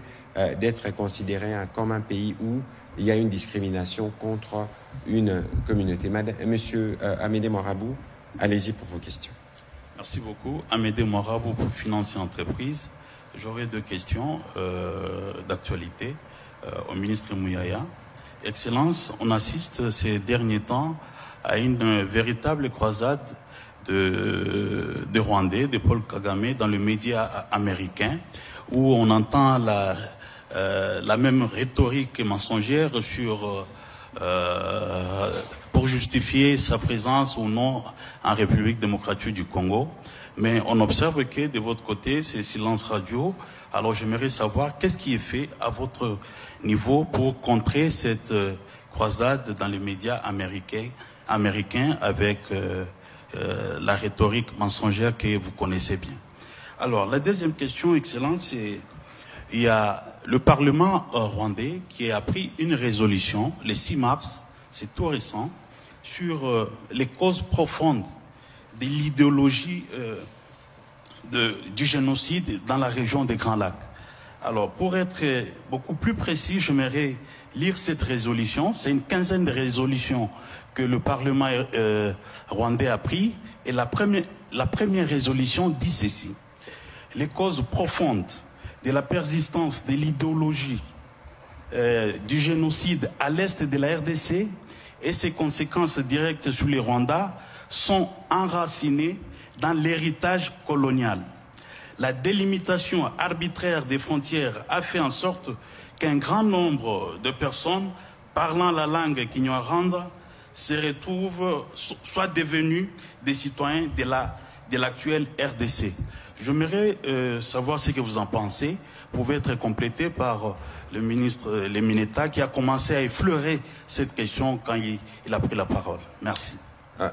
d'être considérés comme un pays où il y a une discrimination contre une communauté. Monsieur Amédée Moirabou, allez-y pour vos questions. Merci beaucoup. Amédée Moirabou pour Finance et Entreprises. J'aurais 2 questions d'actualité au ministre Mouyaya. Excellence, on assiste ces derniers temps à une véritable croisade de Rwandais, de Paul Kagame dans le média américain, où on entend la même rhétorique mensongère pour justifier sa présence ou non en République démocratique du Congo. Mais on observe que de votre côté, c'est silence radio. Alors j'aimerais savoir qu'est-ce qui est fait à votre niveau pour contrer cette croisade dans les médias américains avec la rhétorique mensongère que vous connaissez bien. Alors la deuxième question, Excellence, c'est il y a le Parlement rwandais qui a pris une résolution le 6 mars, c'est tout récent, sur les causes profondes de l'idéologie du génocide dans la région des Grands Lacs. Alors, pour être beaucoup plus précis, j'aimerais lire cette résolution. C'est une quinzaine de résolutions que le Parlement rwandais a pris. Et la première résolution dit ceci. Les causes profondes de la persistance de l'idéologie du génocide à l'est de la RDC et ses conséquences directes sur les Rwandais sont enracinées dans l'héritage colonial. La délimitation arbitraire des frontières a fait en sorte qu'un grand nombre de personnes parlant la langue kinyarwanda se retrouvent, soient devenus des citoyens de l'actuelle RDC. J'aimerais savoir ce que vous en pensez. Vous pouvez être complété par le ministre Lemineta qui a commencé à effleurer cette question quand il a pris la parole. Merci.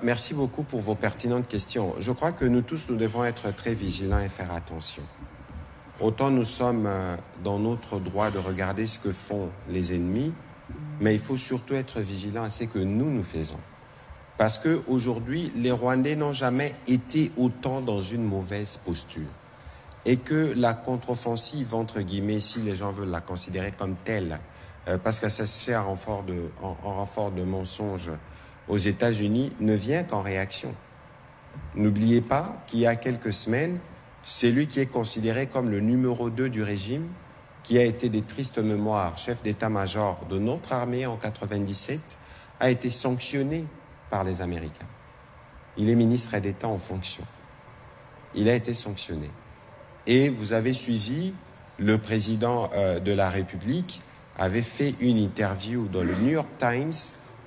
Merci beaucoup pour vos pertinentes questions. Je crois que nous tous, nous devons être très vigilants et faire attention. Autant nous sommes dans notre droit de regarder ce que font les ennemis, mais il faut surtout être vigilant à ce que nous faisons. Parce qu'aujourd'hui, les Rwandais n'ont jamais été autant dans une mauvaise posture. Et que la contre-offensive, entre guillemets, si les gens veulent la considérer comme telle, parce que ça se fait en renfort de mensonges aux États-Unis, ne vient qu'en réaction. N'oubliez pas qu'il y a quelques semaines, celui qui est considéré comme le numéro 2 du régime, qui a été des tristes mémoires, chef d'état-major de notre armée en 97, a été sanctionné par les Américains. Il est ministre d'État en fonction. Il a été sanctionné. Et vous avez suivi, le président de la République avait fait une interview dans le New York Times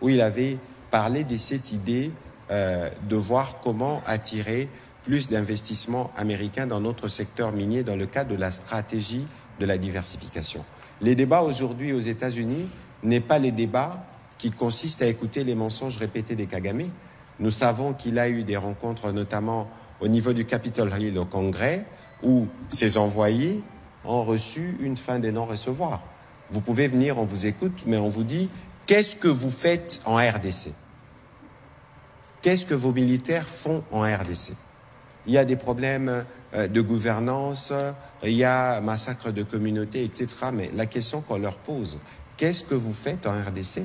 où il avait parlé de cette idée de voir comment attirer plus d'investissements américains dans notre secteur minier dans le cadre de la stratégie de la diversification. Les débats aujourd'hui aux États-Unis n'est pas les débats qui consistent à écouter les mensonges répétés des Kagame. Nous savons qu'il a eu des rencontres, notamment au niveau du Capitol Hill au Congrès, où ses envoyés ont reçu une fin de non-recevoir. Vous pouvez venir, on vous écoute, mais on vous dit « Qu'est-ce que vous faites en RDC ? Qu'est-ce que vos militaires font en RDC ?» Il y a des problèmes de gouvernance, il y a massacre de communautés, etc. Mais la question qu'on leur pose, qu'est-ce que vous faites en RDC ?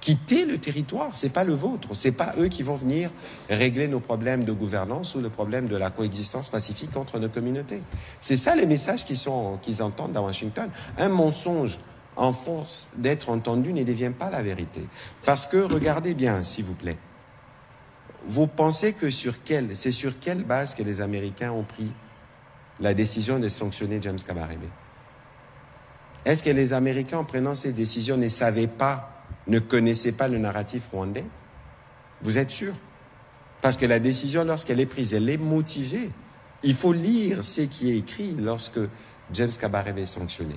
Quittez le territoire, c'est pas le vôtre, c'est pas eux qui vont venir régler nos problèmes de gouvernance ou le problème de la coexistence pacifique entre nos communautés. C'est ça les messages qu'ils entendent à Washington. Un mensonge en force d'être entendu ne devient pas la vérité. Parce que, regardez bien, s'il vous plaît, vous pensez que c'est sur quelle base que les Américains ont pris la décision de sanctionner James Kabarebe? Est-ce que les Américains, en prenant ces décisions, ne connaissaient pas le narratif rwandais? Vous êtes sûr? Parce que la décision, lorsqu'elle est prise, elle est motivée. Il faut lire ce qui est écrit lorsque James Kabarebe est sanctionné.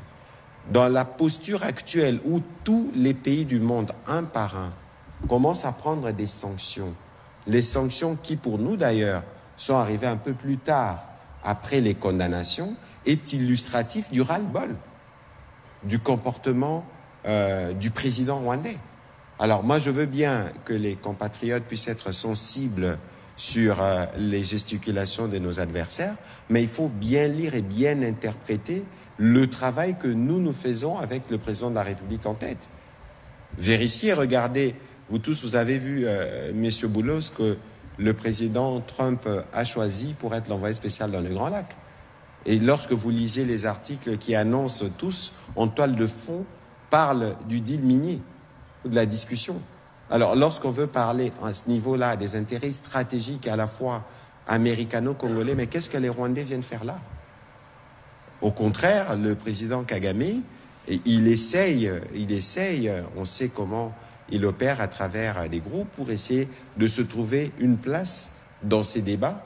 Dans la posture actuelle où tous les pays du monde, un par un, commencent à prendre des sanctions, les sanctions qui, pour nous d'ailleurs, sont arrivés un peu plus tard, après les condamnations, est illustratif du ras-le-bol, du comportement du président rwandais. Alors moi, je veux bien que les compatriotes puissent être sensibles sur les gesticulations de nos adversaires, mais il faut bien lire et bien interpréter le travail que nous faisons avec le président de la République en tête. Vérifiez, regardez, vous tous, vous avez vu, Monsieur Boulos, que le président Trump a choisi pour être l'envoyé spécial dans le Grand Lac. Et lorsque vous lisez les articles qui annoncent tous, en toile de fond, parlent du deal minier, de la discussion. Alors, lorsqu'on veut parler à ce niveau-là des intérêts stratégiques à la fois américano-congolais, mais qu'est-ce que les Rwandais viennent faire là? Au contraire, le président Kagame, il essaye, on sait comment il opère à travers des groupes pour essayer de se trouver une place dans ces débats,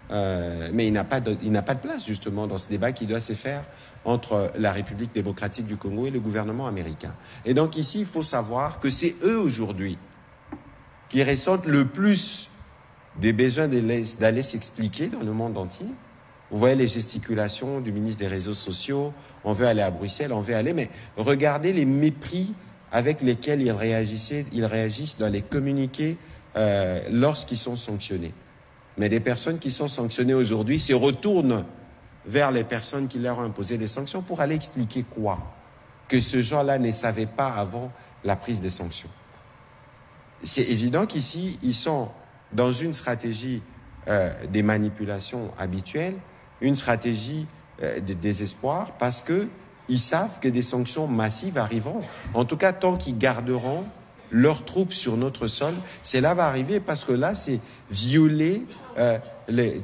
mais il n'a pas de place justement dans ce débat qui doit se faire entre la République démocratique du Congo et le gouvernement américain. Et donc ici, il faut savoir que c'est eux aujourd'hui qui ressentent le plus des besoins d'aller s'expliquer dans le monde entier. Vous voyez les gesticulations du ministre des Réseaux sociaux, on veut aller à Bruxelles, on veut aller, mais regardez les mépris avec lesquels ils réagissent dans les communiqués lorsqu'ils sont sanctionnés. Mais des personnes qui sont sanctionnées aujourd'hui se retournent vers les personnes qui leur ont imposé des sanctions pour aller expliquer quoi? Que ce gens-là ne savaient pas avant la prise des sanctions. C'est évident qu'ici, ils sont dans une stratégie des manipulations habituelles, une stratégie de désespoir, parce qu'ils savent que des sanctions massives arriveront. En tout cas, tant qu'ils garderont leurs troupes sur notre sol, cela va arriver parce que là, c'est violer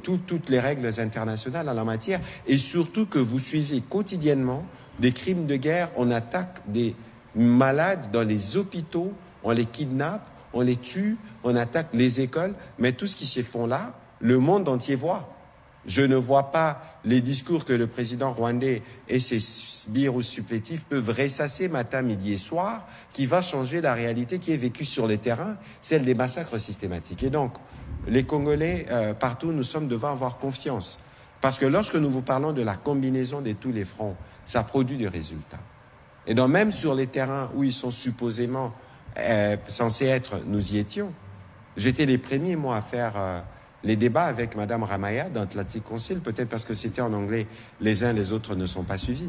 toutes les règles internationales en la matière, et surtout que vous suivez quotidiennement des crimes de guerre. On attaque des malades dans les hôpitaux, on les kidnappe, on les tue, on attaque les écoles, mais tout ce qui se fait là, le monde entier voit. Je ne vois pas les discours que le président rwandais et ses sbires ou supplétifs peuvent ressasser matin, midi et soir, qui va changer la réalité qui est vécue sur les terrains, celle des massacres systématiques. Et donc, les Congolais, partout, nous sommes devant avoir confiance. Parce que lorsque nous vous parlons de la combinaison de tous les fronts, ça produit des résultats. Et donc, même sur les terrains où ils sont supposément censés être, nous y étions. J'étais les premiers, moi, à faire les débats avec Mme Ramaya d'Atlantic Council, peut-être parce que c'était en anglais, les uns les autres ne sont pas suivis,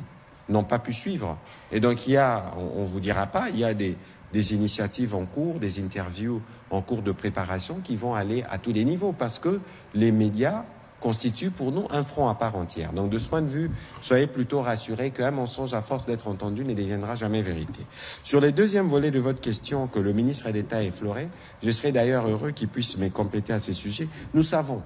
n'ont pas pu suivre. Et donc il y a, on ne vous dira pas, il y a des initiatives en cours, des interviews en cours de préparation qui vont aller à tous les niveaux, parce que les médias constituent pour nous un front à part entière. Donc de ce point de vue, soyez plutôt rassurés qu'un mensonge à force d'être entendu ne deviendra jamais vérité. Sur les deuxièmes volets de votre question que le ministre d'État a effleuré, je serais d'ailleurs heureux qu'il puisse me compléter à ces sujets. Nous savons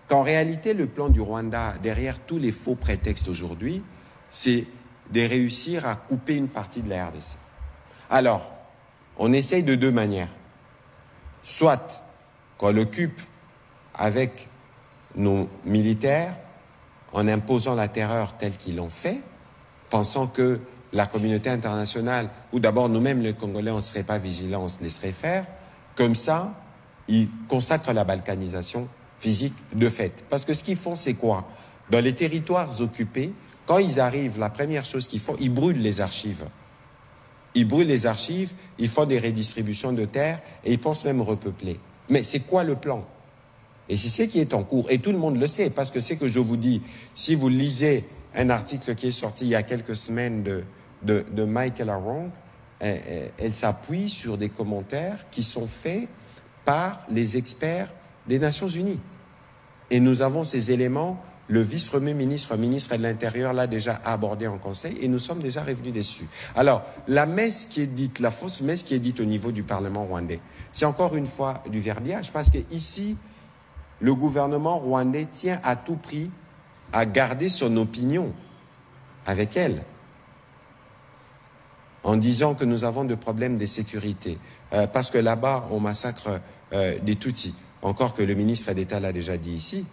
qu'en réalité, le plan du Rwanda, derrière tous les faux prétextes aujourd'hui, c'est de réussir à couper une partie de la RDC. Alors, on essaye de deux manières. Soit qu'on l'occupe avec nos militaires, en imposant la terreur telle qu'ils l'ont fait, pensant que la communauté internationale, ou d'abord nous-mêmes les Congolais, on ne serait pas vigilants, on se laisserait faire. Comme ça, ils consacrent la balkanisation physique de fait. Parce que ce qu'ils font, c'est quoi? Dans les territoires occupés, quand ils arrivent, la première chose qu'ils font, ils brûlent les archives. Ils brûlent les archives, ils font des redistributions de terres et ils pensent même repeupler. Mais c'est quoi le plan? Et c'est ce qui est en cours. Et tout le monde le sait, parce que c'est que je vous dis, si vous lisez un article qui est sorti il y a quelques semaines de Michael Arong, elle s'appuie sur des commentaires qui sont faits par les experts des Nations Unies. Et nous avons ces éléments, le vice-premier ministre, ministre de l'Intérieur l'a déjà abordé en conseil, et nous sommes déjà revenus dessus. Alors, la messe qui est dite, la fausse messe qui est dite au niveau du Parlement rwandais, c'est encore une fois du verbiage, parce que ici, le gouvernement rwandais tient à tout prix à garder son opinion avec elle, en disant que nous avons des problèmes de sécurité, parce que là-bas, on massacre des Tutsis. Encore que le ministre d'État l'a déjà dit ici,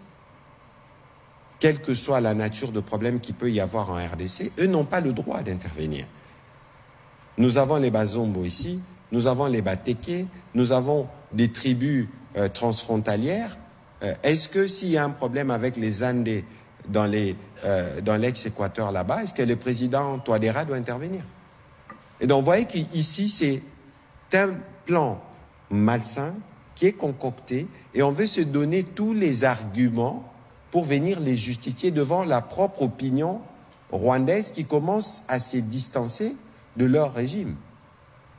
quelle que soit la nature de problème qu'il peut y avoir en RDC, eux n'ont pas le droit d'intervenir. Nous avons les Bazombo ici, nous avons les Bateke, nous avons des tribus transfrontalières Est-ce que s'il y a un problème avec les Andés dans l'ex-Équateur là-bas, est-ce que le président Touadéra doit intervenir? Et donc, vous voyez qu'ici, c'est un plan malsain qui est concocté et on veut se donner tous les arguments pour venir les justifier devant la propre opinion rwandaise qui commence à se distancer de leur régime.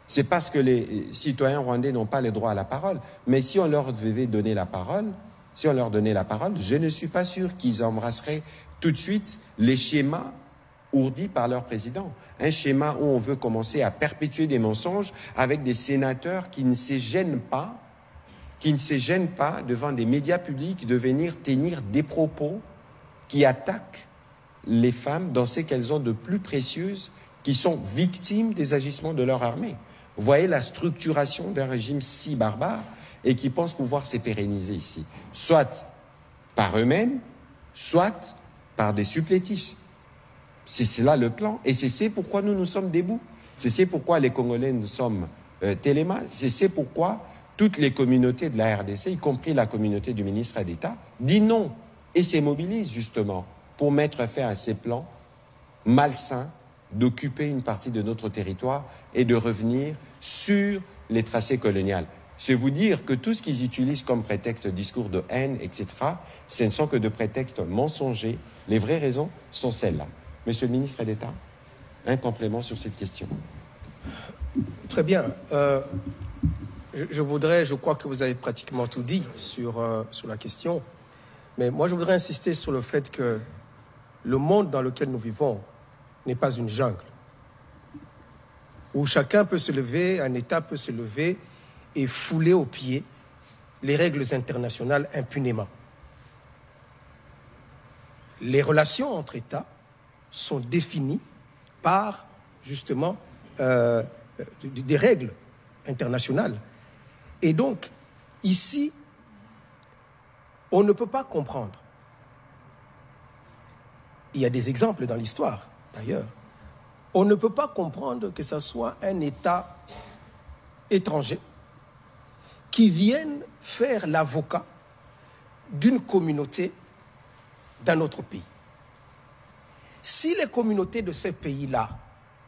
C'est parce que les citoyens rwandais n'ont pas le droit à la parole. Mais si on leur devait donner la parole, je ne suis pas sûr qu'ils embrasseraient tout de suite les schémas ourdis par leur président. Un schéma où on veut commencer à perpétuer des mensonges avec des sénateurs qui ne se gênent pas devant des médias publics de venir tenir des propos qui attaquent les femmes dans ce qu'elles ont de plus précieuses, qui sont victimes des agissements de leur armée. Vous voyez la structuration d'un régime si barbare et qui pense pouvoir se pérenniser ici, soit par eux-mêmes, soit par des supplétifs. C'est cela le plan. Et c'est pourquoi nous sommes debout. C'est pourquoi les Congolais nous sommes télémas. C'est pourquoi toutes les communautés de la RDC, y compris la communauté du ministre d'État, dit non et se mobilise justement pour mettre fin à ces plans malsains d'occuper une partie de notre territoire et de revenir sur les tracés coloniaux. C'est vous dire que tout ce qu'ils utilisent comme prétexte, discours de haine, etc., ce ne sont que de prétextes mensongers. Les vraies raisons sont celles-là. Monsieur le ministre d'État, un complément sur cette question. Très bien. Je crois que vous avez pratiquement tout dit sur la question. Mais moi, je voudrais insister sur le fait que le monde dans lequel nous vivons n'est pas une jungle où chacun peut se lever, un État peut se lever et fouler aux pieds les règles internationales impunément. Les relations entre États sont définies par, justement, des règles internationales. Et donc, ici, on ne peut pas comprendre. Il y a des exemples dans l'histoire, d'ailleurs. On ne peut pas comprendre que ce soit un État étranger qui vienne faire l'avocat d'une communauté d'un autre pays. Si les communautés de ce pays-là,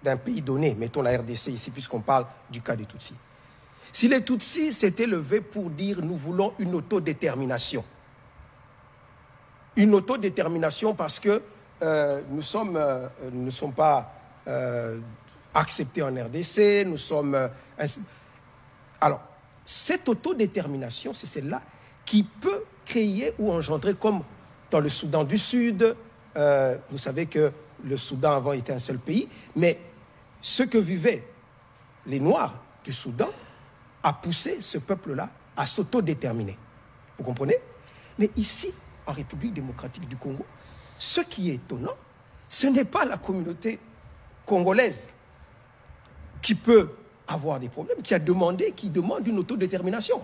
d'un pays donné, mettons la RDC ici, puisqu'on parle du cas des Tutsis, si les Tutsis s'étaient levés pour dire « nous voulons une autodétermination », une autodétermination parce que nous ne sommes pas acceptés en RDC, nous sommes... Alors, cette autodétermination, c'est celle-là qui peut créer ou engendrer, comme dans le Soudan du Sud, vous savez que le Soudan avant était un seul pays, mais ce que vivaient les Noirs du Soudan a poussé ce peuple-là à s'autodéterminer. Vous comprenez? Mais ici, en République démocratique du Congo, ce qui est étonnant, ce n'est pas la communauté congolaise qui peut avoir des problèmes, qui demande une autodétermination.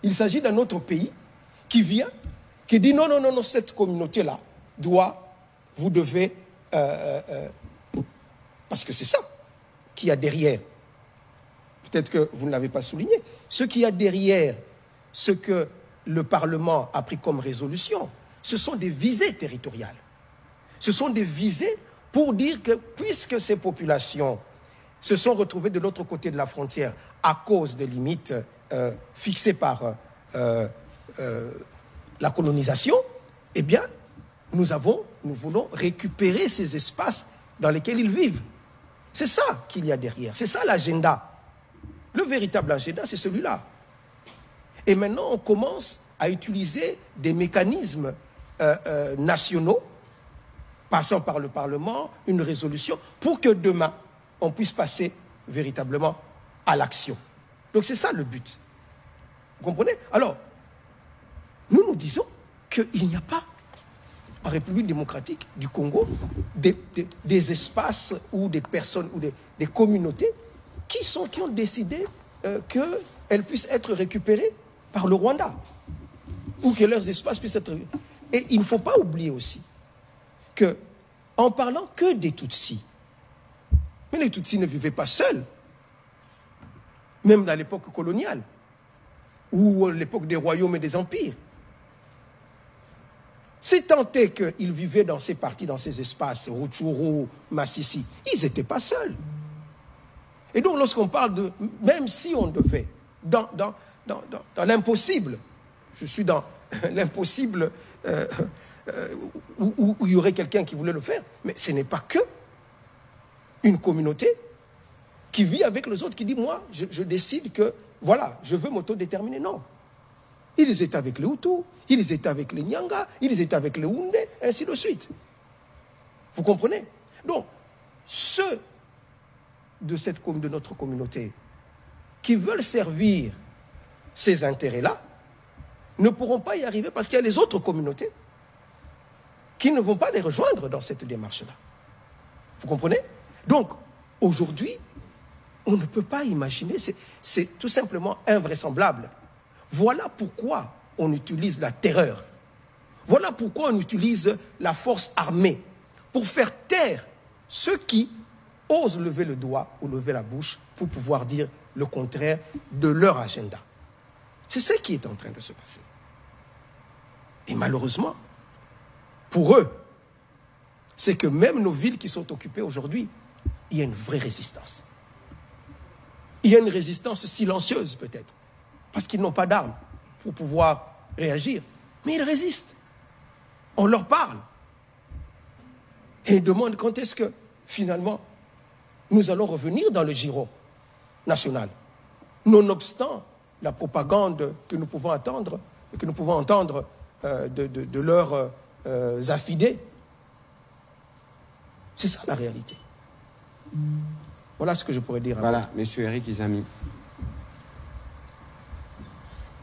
Il s'agit d'un autre pays qui vient, qui dit non, cette communauté-là vous devez... parce que c'est ça qu'il y a derrière. Peut-être que vous ne l'avez pas souligné. Ce qu'il y a derrière, ce que le Parlement a pris comme résolution, ce sont des visées territoriales. Ce sont des visées pour dire que puisque ces populations se sont retrouvées de l'autre côté de la frontière à cause des limites fixées par la colonisation, eh bien, nous voulons récupérer ces espaces dans lesquels ils vivent. C'est ça qu'il y a derrière, c'est ça l'agenda. Le véritable agenda, c'est celui-là. Et maintenant, on commence à utiliser des mécanismes nationaux, passant par le Parlement, une résolution, pour que demain, on puisse passer véritablement à l'action. Donc c'est ça le but. Vous comprenez? Alors, nous disons qu'il n'y a pas, en République démocratique du Congo, des espaces ou des personnes ou des communautés qui ont décidé qu'elles puissent être récupérées par le Rwanda ou que leurs espaces puissent être... Et il ne faut pas oublier aussi qu'en parlant que des Tutsis, mais les Tutsis ne vivaient pas seuls, même dans l'époque coloniale ou l'époque des royaumes et des empires. Si tant est qu'ils vivaient dans ces parties, dans ces espaces, Rutshuru, Massissi, ils n'étaient pas seuls. Et donc, lorsqu'on parle de... Même si on devait, dans l'impossible, je suis dans l'impossible où il y aurait quelqu'un qui voulait le faire, mais ce n'est pas que une communauté qui vit avec les autres, qui dit, moi, je décide que, voilà, je veux m'autodéterminer. Non. Ils étaient avec les Hutus, ils étaient avec les Nyanga, ils étaient avec les Houndé, ainsi de suite. Vous comprenez? Donc, ceux de notre communauté qui veulent servir ces intérêts-là ne pourront pas y arriver parce qu'il y a les autres communautés qui ne vont pas les rejoindre dans cette démarche-là. Vous comprenez? Donc, aujourd'hui, on ne peut pas imaginer, c'est tout simplement invraisemblable. Voilà pourquoi on utilise la terreur. Voilà pourquoi on utilise la force armée pour faire taire ceux qui osent lever le doigt ou lever la bouche pour pouvoir dire le contraire de leur agenda. C'est ce qui est en train de se passer. Et malheureusement, pour eux, c'est que même nos villes qui sont occupées aujourd'hui, il y a une vraie résistance. Il y a une résistance silencieuse peut-être, parce qu'ils n'ont pas d'armes pour pouvoir réagir. Mais ils résistent. On leur parle. Et ils demandent quand est-ce que, finalement, nous allons revenir dans le giron national. Nonobstant la propagande que nous pouvons entendre de leurs affidés. C'est ça la réalité. Voilà ce que je pourrais dire. Voilà, M. Eric Izami.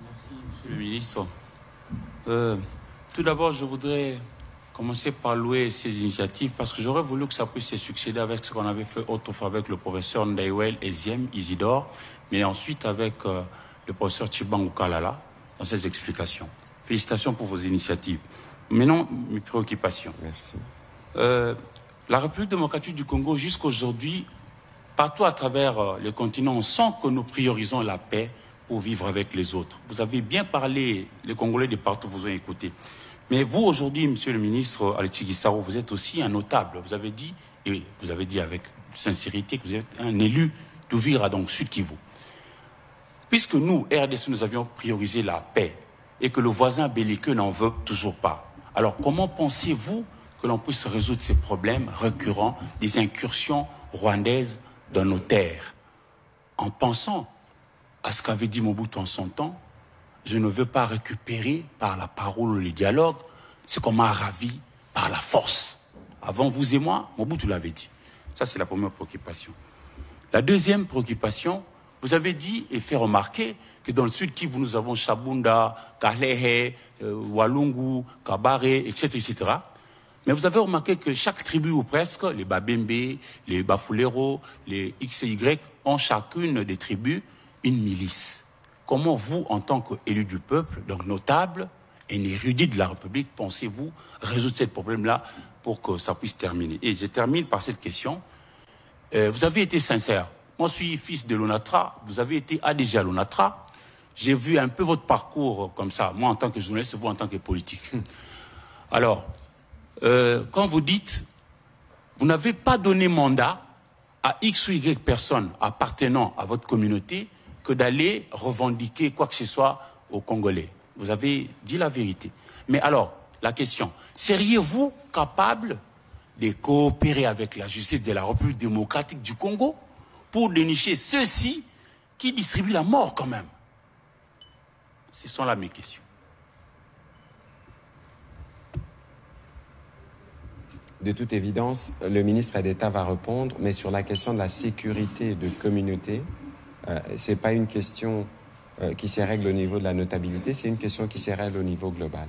Merci, Monsieur le ministre. Tout d'abord, je voudrais commencer par louer ces initiatives parce que j'aurais voulu que ça puisse se succéder avec ce qu'on avait fait autrefois avec le professeur Ndaiwel Eziem Isidore, mais ensuite avec le professeur Tshibangou Kalala dans ses explications. Félicitations pour vos initiatives. Maintenant, mes préoccupations. Merci. La République démocratique du Congo, jusqu'aujourd'hui, partout à travers le continent, on sent que nous priorisons la paix pour vivre avec les autres. Vous avez bien parlé, les Congolais de partout vous ont écouté. Mais vous, aujourd'hui, Monsieur le ministre Alexis Gisaro, vous êtes aussi un notable. Vous avez dit, et vous avez dit avec sincérité, que vous êtes un élu d'Ouvira, donc Sud Kivu. Puisque nous, RDC, nous avions priorisé la paix et que le voisin belliqueux n'en veut toujours pas, alors comment pensez-vous que l'on puisse résoudre ces problèmes récurrents des incursions rwandaises dans nos terres, en pensant à ce qu'avait dit Mobutu en son temps? Je ne veux pas récupérer par la parole ou le dialogue ce qu'on m'a ravi par la force. Avant vous et moi, Mobutu l'avait dit. Ça, c'est la première préoccupation. La deuxième préoccupation, vous avez dit et fait remarquer que dans le Sud Kivu, nous avons Chabunda, Kalehe, Walungu, Kabare, etc., etc. Mais vous avez remarqué que chaque tribu ou presque, les Babembe, les Bafulero, les XY, ont chacune des tribus une milice. Comment vous, en tant qu'élu du peuple, donc notable et érudit de la République, pensez-vous résoudre ce problème-là pour que ça puisse terminer? Et je termine par cette question. Vous avez été sincère. Moi, je suis fils de l'ONATRA. Vous avez été ADG à l'ONATRA. J'ai vu un peu votre parcours comme ça, moi en tant que journaliste, vous en tant que politique. Alors, quand vous dites, vous n'avez pas donné mandat à X ou Y personnes appartenant à votre communauté que d'aller revendiquer quoi que ce soit aux Congolais. Vous avez dit la vérité. Mais alors, la question, seriez-vous capable de coopérer avec la justice de la République démocratique du Congo pour dénicher ceux-ci qui distribuent la mort quand même? Ce sont là mes questions. De toute évidence, le ministre d'État va répondre, mais sur la question de la sécurité de communauté, ce n'est pas une question qui se règle au niveau de la notabilité, c'est une question qui se règle au niveau global.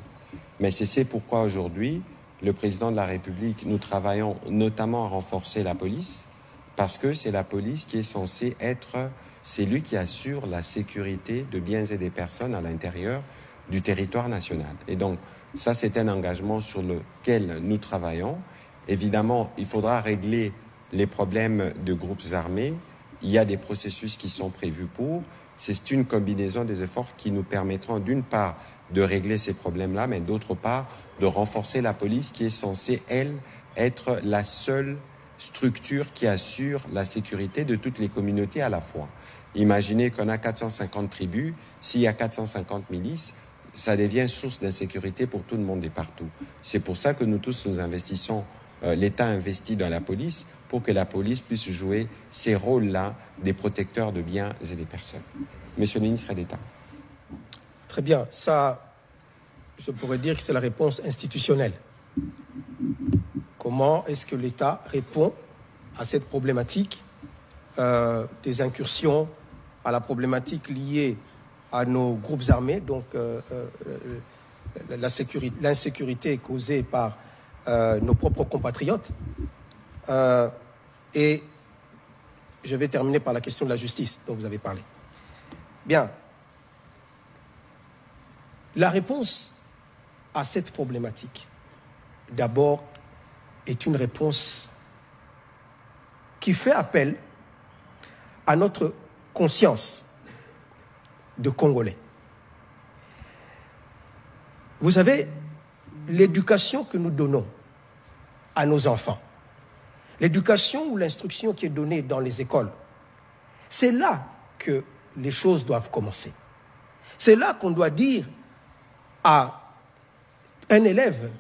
Mais c'est pourquoi aujourd'hui, le président de la République, nous travaillons notamment à renforcer la police, parce que c'est la police qui est censée être, c'est lui qui assure la sécurité de biens et des personnes à l'intérieur du territoire national. Et donc, ça, c'est un engagement sur lequel nous travaillons. Évidemment, il faudra régler les problèmes de groupes armés. Il y a des processus qui sont prévus pour. C'est une combinaison des efforts qui nous permettront, d'une part, de régler ces problèmes-là, mais d'autre part, de renforcer la police qui est censée, elle, être la seule structure qui assure la sécurité de toutes les communautés à la fois. Imaginez qu'on a 450 tribus, s'il y a 450 milices, ça devient source d'insécurité pour tout le monde et partout. C'est pour ça que nous tous, nous investissons, l'État investit dans la police pour que la police puisse jouer ces rôles-là des protecteurs de biens et des personnes. Monsieur le ministre d'État. Très bien. Ça, je pourrais dire que c'est la réponse institutionnelle. Comment est-ce que l'État répond à cette problématique des incursions, à la problématique liée à nos groupes armés, donc l'insécurité causée par nos propres compatriotes. Et je vais terminer par la question de la justice dont vous avez parlé. Bien. La réponse à cette problématique, d'abord, est une réponse qui fait appel à notre conscience de Congolais. Vous savez, l'éducation que nous donnons à nos enfants, l'éducation ou l'instruction qui est donnée dans les écoles, c'est là que les choses doivent commencer. C'est là qu'on doit dire à un élève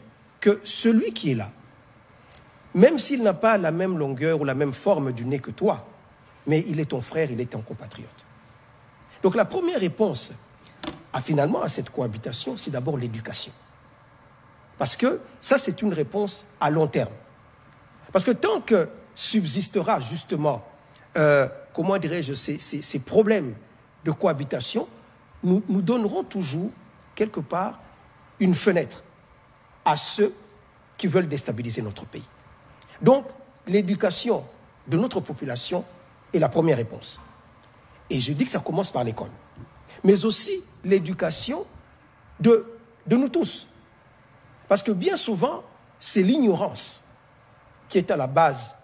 que celui qui est là, même s'il n'a pas la même longueur ou la même forme du nez que toi, mais il est ton frère, il est ton compatriote. Donc la première réponse finalement à cette cohabitation, c'est d'abord l'éducation. Parce que ça, c'est une réponse à long terme. Parce que tant que subsistera justement, comment dirais-je, ces problèmes de cohabitation, nous donnerons toujours, quelque part, une fenêtre à ceux qui veulent déstabiliser notre pays. Donc, l'éducation de notre population est la première réponse. Et je dis que ça commence par l'école. Mais aussi l'éducation de nous tous. Parce que bien souvent, c'est l'ignorance qui est à la base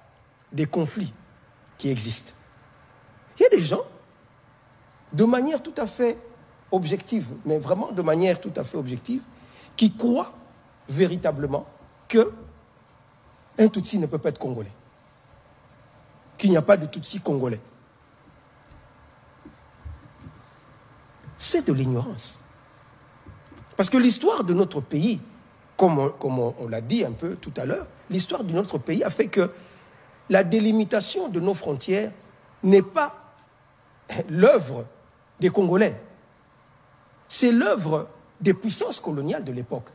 des conflits qui existent. Il y a des gens, de manière tout à fait objective, mais vraiment de manière tout à fait objective, qui croient véritablement qu'un Tutsi ne peut pas être congolais, qu'il n'y a pas de Tutsi congolais. C'est de l'ignorance. Parce que l'histoire de notre pays, comme on l'a dit un peu tout à l'heure, l'histoire de notre pays a fait que la délimitation de nos frontières n'est pas l'œuvre des Congolais. C'est l'œuvre des puissances coloniales de l'époque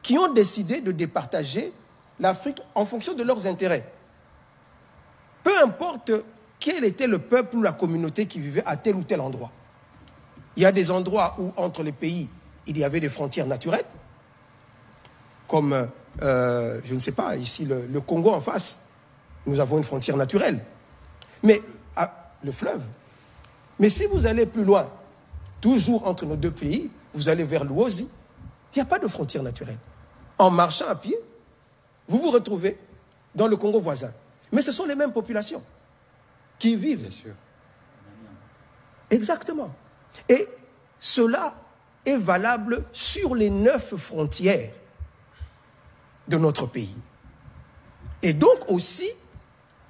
qui ont décidé de départager l'Afrique en fonction de leurs intérêts. Peu importe quel était le peuple ou la communauté qui vivait à tel ou tel endroit. Il y a des endroits où, entre les pays, il y avait des frontières naturelles, comme, je ne sais pas, ici, le Congo en face, nous avons une frontière naturelle. Mais, le fleuve. Mais si vous allez plus loin, toujours entre nos deux pays, vous allez vers l'Ouosi, il n'y a pas de frontière naturelle. En marchant à pied, vous vous retrouvez dans le Congo voisin. Mais ce sont les mêmes populations qui y vivent. Bien sûr. Exactement. Et cela est valable sur les 9 frontières de notre pays. Et donc aussi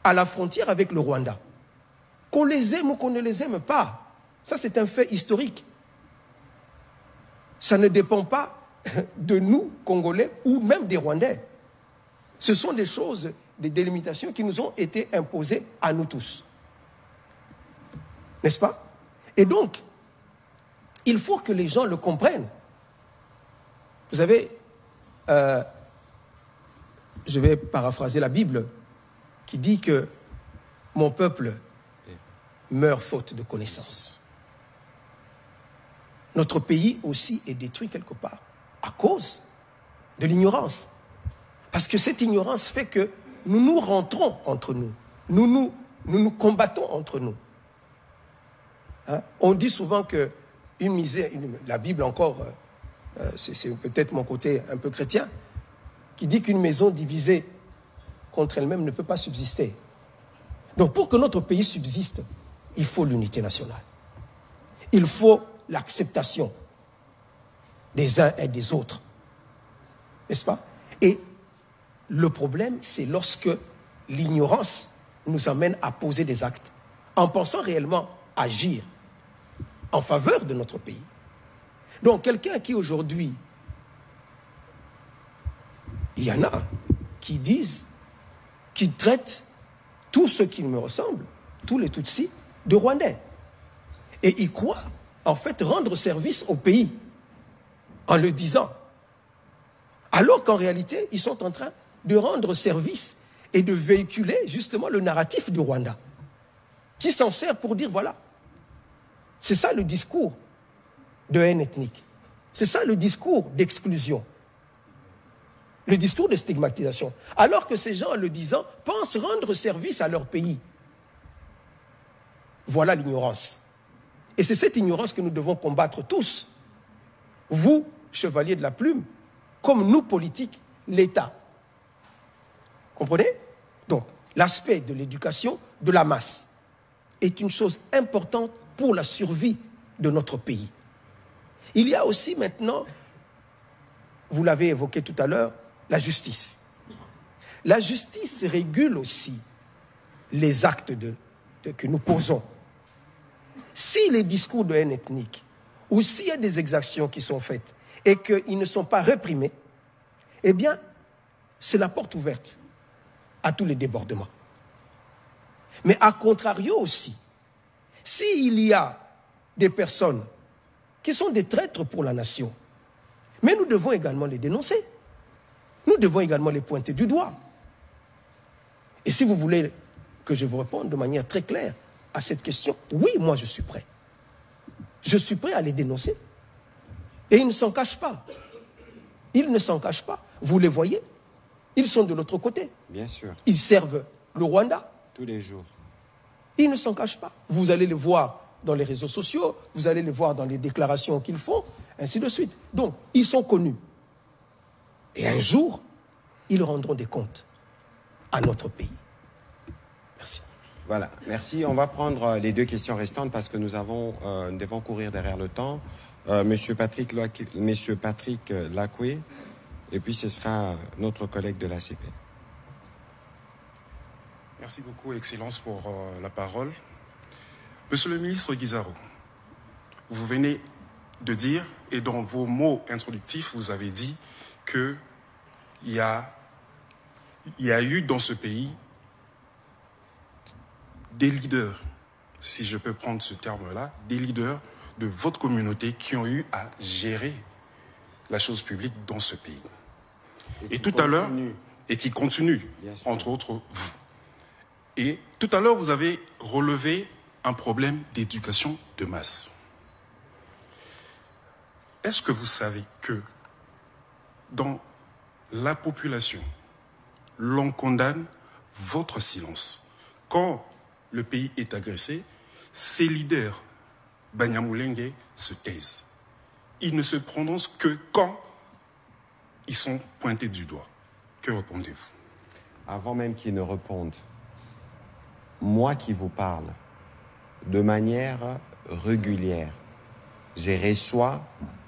à la frontière avec le Rwanda. Qu'on les aime ou qu'on ne les aime pas, ça c'est un fait historique. Ça ne dépend pas de nous, Congolais, ou même des Rwandais. Ce sont des choses, des délimitations qui nous ont été imposées à nous tous. N'est-ce pas? Et donc, il faut que les gens le comprennent. Vous savez, je vais paraphraser la Bible qui dit que mon peuple meurt faute de connaissance. Notre pays aussi est détruit quelque part à cause de l'ignorance. Parce que cette ignorance fait que nous nous rentrons entre nous. Nous nous combattons entre nous. Hein? On dit souvent que la Bible encore, c'est peut-être mon côté un peu chrétien, qui dit qu'une maison divisée contre elle-même ne peut pas subsister. Donc pour que notre pays subsiste, il faut l'unité nationale. Il faut l'acceptation des uns et des autres. N'est-ce pas? Et le problème, c'est lorsque l'ignorance nous amène à poser des actes en pensant réellement agir en faveur de notre pays. Donc, quelqu'un qui aujourd'hui, il y en a qui disent, qui traitent tous ceux qui me ressemblent, tous les Tutsis, de Rwandais. Et ils croient, en fait, rendre service au pays en le disant. Alors qu'en réalité, ils sont en train de rendre service et de véhiculer justement le narratif du Rwanda, qui s'en sert pour dire, voilà, c'est ça le discours de haine ethnique. C'est ça le discours d'exclusion. Le discours de stigmatisation. Alors que ces gens, en le disant, pensent rendre service à leur pays. Voilà l'ignorance. Et c'est cette ignorance que nous devons combattre tous. Vous, chevaliers de la plume, comme nous, politiques, l'État. Comprenez? Donc, l'aspect de l'éducation de la masse est une chose importante pour la survie de notre pays. Il y a aussi maintenant, vous l'avez évoqué tout à l'heure, la justice. La justice régule aussi les actes que nous posons. Si les discours de haine ethnique, ou s'il y a des exactions qui sont faites et qu'ils ne sont pas réprimés, eh bien, c'est la porte ouverte à tous les débordements. Mais à contrario aussi, s'il y a des personnes qui sont des traîtres pour la nation, mais nous devons également les dénoncer. Nous devons également les pointer du doigt. Et si vous voulez que je vous réponde de manière très claire à cette question, oui, moi je suis prêt. Je suis prêt à les dénoncer. Et ils ne s'en cachent pas. Ils ne s'en cachent pas. Vous les voyez, ils sont de l'autre côté. Bien sûr. Ils servent le Rwanda. Tous les jours. Ils ne s'en cachent pas. Vous allez les voir dans les réseaux sociaux, vous allez les voir dans les déclarations qu'ils font, ainsi de suite. Donc, ils sont connus. Et un jour, ils rendront des comptes à notre pays. Merci. Voilà, merci. On va prendre les deux questions restantes parce que nous devons courir derrière le temps. Monsieur Patrick Lacoué, et puis ce sera notre collègue de l'ACP. Merci beaucoup, Excellence, pour la parole. Monsieur le ministre Guizaro, vous venez de dire, et dans vos mots introductifs, vous avez dit qu'il y a eu dans ce pays des leaders, si je peux prendre ce terme-là, des leaders de votre communauté qui ont eu à gérer la chose publique dans ce pays. Et tout à l'heure, et qui continuent, entre autres vous. Et tout à l'heure, vous avez relevé un problème d'éducation de masse. Est-ce que vous savez que dans la population, l'on condamne votre silence? Quand le pays est agressé, ses leaders, Banyamulenge, se taisent. Ils ne se prononcent que quand ils sont pointés du doigt. Que répondez-vous? Avant même qu'ils ne répondent, moi qui vous parle, de manière régulière, j'ai reçu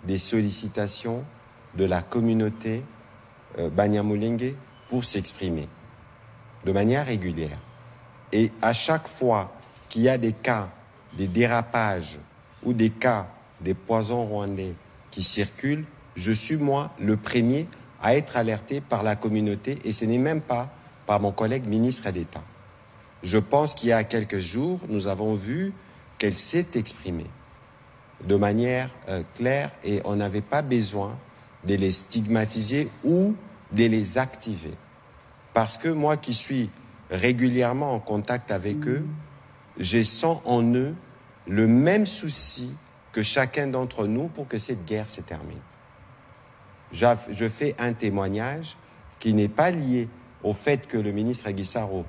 des sollicitations de la communauté Banyamulenge pour s'exprimer de manière régulière. Et à chaque fois qu'il y a des cas, des dérapages ou des cas des poisons rwandais qui circulent, je suis moi le premier à être alerté par la communauté et ce n'est même pas par mon collègue ministre d'État. Je pense qu'il y a quelques jours, nous avons vu qu'elle s'est exprimée de manière claire et on n'avait pas besoin de les stigmatiser ou de les activer. Parce que moi qui suis régulièrement en contact avec eux, je sens en eux le même souci que chacun d'entre nous pour que cette guerre se termine. Je fais un témoignage qui n'est pas lié au fait que le ministre Guissaro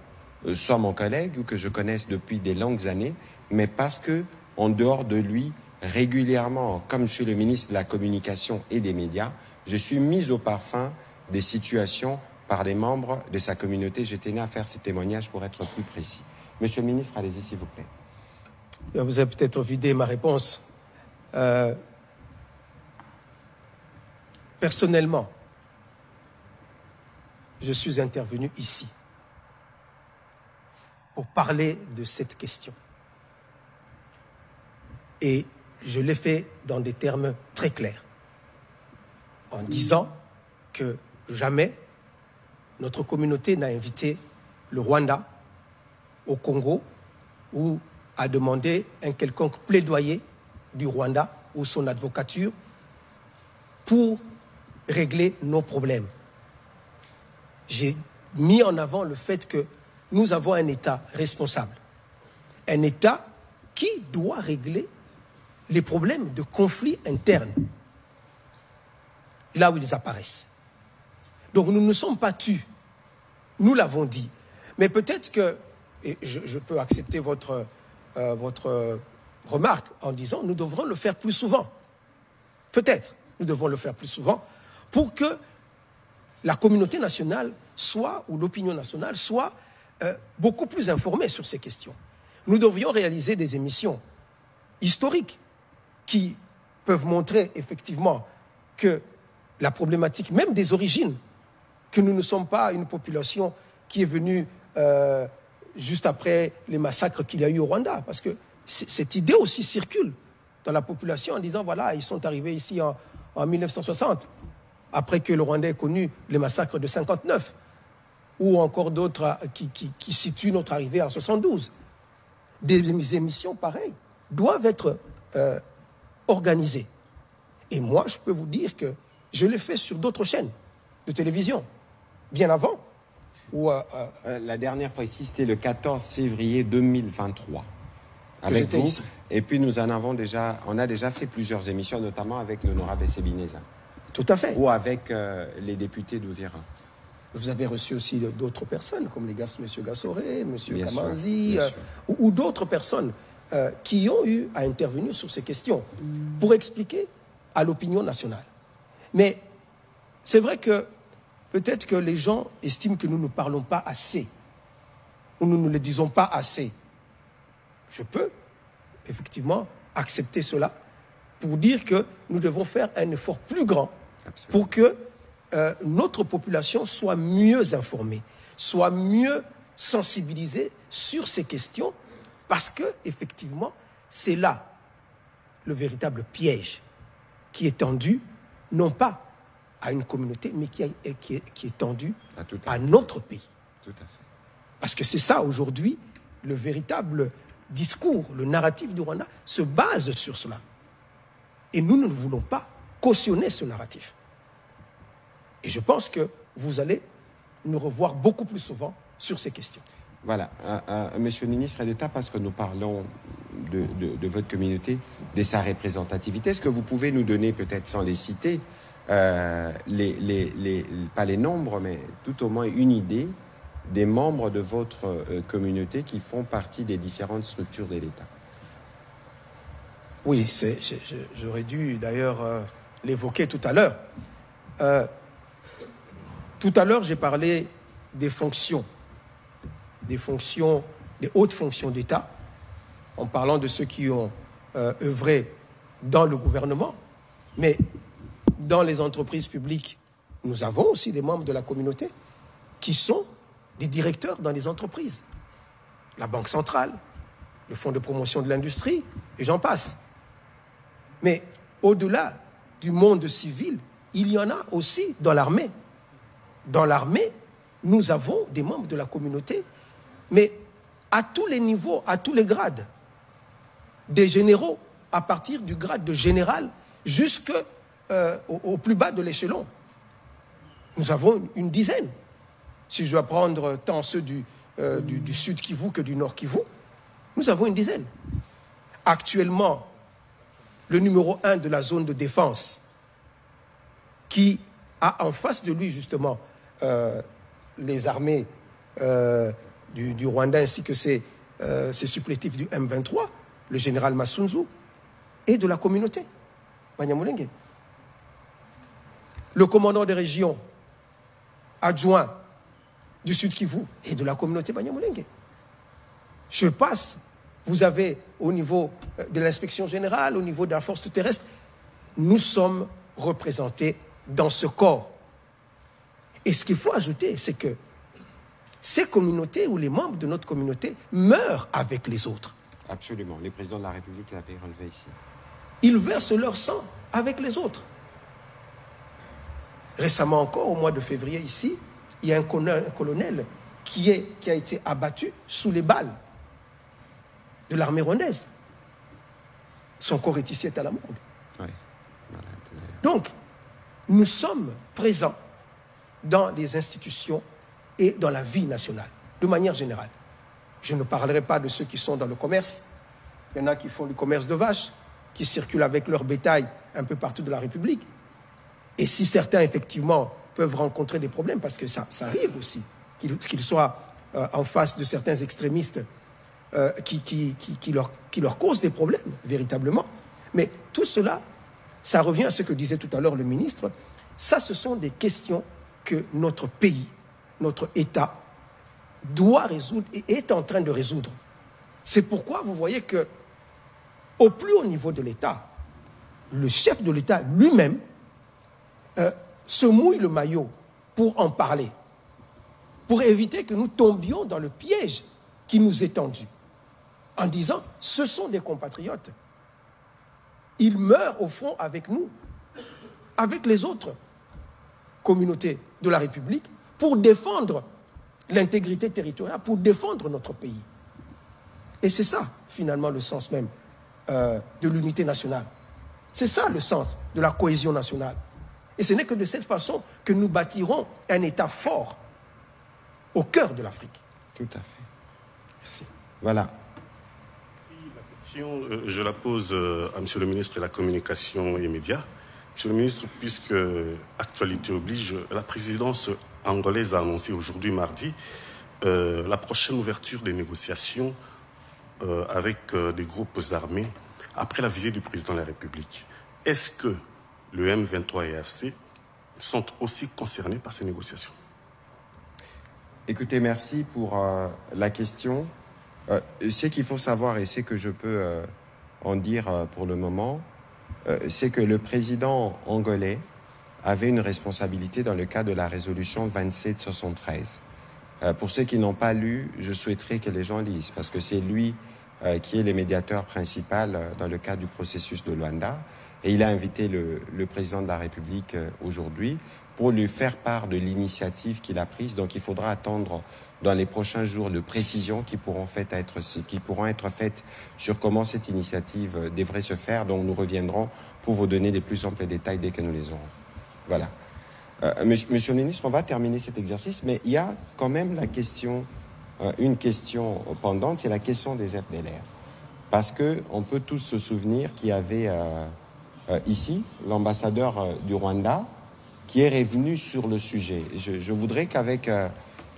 soit mon collègue ou que je connaisse depuis des longues années, mais parce que, en dehors de lui, régulièrement, comme je suis le ministre de la Communication et des Médias, je suis mis au parfum des situations par les membres de sa communauté. Je tenais à faire ces témoignages pour être plus précis. Monsieur le ministre, allez-y s'il vous plaît. Vous avez peut-être vidé ma réponse. personnellement, je suis intervenu ici pour parler de cette question. Et je l'ai fait dans des termes très clairs, en disant que jamais notre communauté n'a invité le Rwanda au Congo ou a demandé un quelconque plaidoyer du Rwanda ou son advocature pour régler nos problèmes. J'ai mis en avant le fait que nous avons un État responsable, un État qui doit régler les problèmes de conflits internes, là où ils apparaissent. Donc nous ne sommes pas tus, nous l'avons dit. Mais peut-être que, et je peux accepter votre remarque en disant nous devrons le faire plus souvent. Peut-être, nous devons le faire plus souvent pour que la communauté nationale soit, ou l'opinion nationale soit beaucoup plus informée sur ces questions. Nous devrions réaliser des émissions historiques qui peuvent montrer effectivement que la problématique, même des origines, que nous ne sommes pas une population qui est venue juste après les massacres qu'il y a eu au Rwanda. Parce que cette idée aussi circule dans la population en disant, voilà, ils sont arrivés ici en 1960, après que le Rwanda ait connu les massacres de 59, ou encore d'autres qui situent notre arrivée en 72. Des émissions pareilles doivent être organisées. Et moi, je peux vous dire que je l'ai fait sur d'autres chaînes de télévision, bien avant. La dernière fois ici, c'était le 14 février 2023. Avec vous. Ici. Et puis on a déjà fait plusieurs émissions, notamment avec l'honorable Essebineza. Tout à fait. Ou avec les députés d'Ouvira. Vous avez reçu aussi d'autres personnes, comme M. Gassoré, M. Kamanzi, ou d'autres personnes qui ont eu à intervenir sur ces questions pour expliquer à l'opinion nationale. Mais c'est vrai que peut-être que les gens estiment que nous ne parlons pas assez, ou nous ne le disons pas assez. Je peux effectivement accepter cela pour dire que nous devons faire un effort plus grand pour que notre population soit mieux informée, soit mieux sensibilisée sur ces questions, parce que effectivement, c'est là le véritable piège qui est tendu, non pas à une communauté, mais qui est tendu à notre pays. Tout à fait. Parce que c'est ça aujourd'hui, le véritable discours, le narratif du Rwanda se base sur cela. Et nous ne voulons pas cautionner ce narratif. Et je pense que vous allez nous revoir beaucoup plus souvent sur ces questions. Voilà. Monsieur le ministre d'État, parce que nous parlons de votre communauté, de sa représentativité, est-ce que vous pouvez nous donner, peut-être sans les citer, pas les nombres, mais tout au moins une idée des membres de votre communauté qui font partie des différentes structures de l'État? Oui, j'aurais dû d'ailleurs l'évoquer tout à l'heure. Tout à l'heure, j'ai parlé des fonctions, des hautes fonctions d'État, en parlant de ceux qui ont œuvré dans le gouvernement. Mais dans les entreprises publiques, nous avons aussi des membres de la communauté qui sont des directeurs dans les entreprises. La Banque centrale, le Fonds de promotion de l'industrie, et j'en passe. Mais au-delà du monde civil, il y en a aussi dans l'armée. Dans l'armée, nous avons des membres de la communauté, mais à tous les niveaux, à tous les grades. Des généraux, à partir du grade de général jusqu'au plus bas de l'échelon. Nous avons une dizaine. Si je dois prendre tant ceux du Sud Kivu que du Nord Kivu, nous avons une dizaine. Actuellement, le numéro 1 de la zone de défense, qui a en face de lui justement les armées du Rwanda ainsi que ses supplétifs du M23, le général Masunzu, et de la communauté, Banyamulenge. Le commandant des régions adjoint du Sud Kivu et de la communauté Banyamulenge. Je passe, vous avez au niveau de l'inspection générale, au niveau de la force terrestre, nous sommes représentés dans ce corps. Et ce qu'il faut ajouter, c'est que ces communautés ou les membres de notre communauté meurent avec les autres. Absolument. Les présidents de la République l'avaient relevé ici. Ils versent leur sang avec les autres. Récemment encore, au mois de février, ici, il y a un colonel qui a été abattu sous les balles de l'armée rwandaise. Son corps est ici, est à la morgue. Oui. Donc, nous sommes présents dans les institutions et dans la vie nationale, de manière générale. Je ne parlerai pas de ceux qui sont dans le commerce. Il y en a qui font du commerce de vaches, qui circulent avec leur bétail un peu partout de la République. Et si certains, effectivement, peuvent rencontrer des problèmes, parce que ça arrive aussi, qu'ils soient en face de certains extrémistes qui leur causent des problèmes, véritablement. Mais tout cela, ça revient à ce que disait tout à l'heure le ministre. Ça, ce sont des questions que notre pays, notre État, doit résoudre et est en train de résoudre. C'est pourquoi vous voyez que, au plus haut niveau de l'État, le chef de l'État lui-même se mouille le maillot pour en parler, pour éviter que nous tombions dans le piège qui nous est tendu, en disant « ce sont des compatriotes, ils meurent au front avec nous, avec les autres communautés de la République, pour défendre l'intégrité territoriale, pour défendre notre pays. » Et c'est ça, finalement, le sens même de l'unité nationale. C'est ça le sens de la cohésion nationale. Et ce n'est que de cette façon que nous bâtirons un État fort au cœur de l'Afrique. Tout à fait. Merci. Voilà. La question, je la pose à Monsieur le ministre de la Communication et Médias. Monsieur le ministre, puisque actualité oblige, la présidence angolaise a annoncé aujourd'hui, mardi, la prochaine ouverture des négociations avec des groupes armés après la visite du président de la République. Est-ce que le M23 et AFC sont aussi concernés par ces négociations? Écoutez, merci pour la question. Ce qu'il faut savoir, et c'est que je peux en dire pour le moment, c'est que le président angolais avait une responsabilité dans le cadre de la résolution 2773. Pour ceux qui n'ont pas lu, je souhaiterais que les gens lisent, parce que c'est lui qui est le médiateur principal dans le cadre du processus de Luanda. Et il a invité le président de la République aujourd'hui pour lui faire part de l'initiative qu'il a prise. Donc il faudra attendre dans les prochains jours de précisions qui pourront être faites sur comment cette initiative devrait se faire. Donc nous reviendrons pour vous donner des plus amples détails dès que nous les aurons. Voilà. Monsieur le ministre, on va terminer cet exercice, mais il y a quand même la question, une question pendante, c'est la question des FDLR. Parce qu'on peut tous se souvenir qu'il y avait ici l'ambassadeur du Rwanda qui est revenu sur le sujet. Je voudrais qu'avec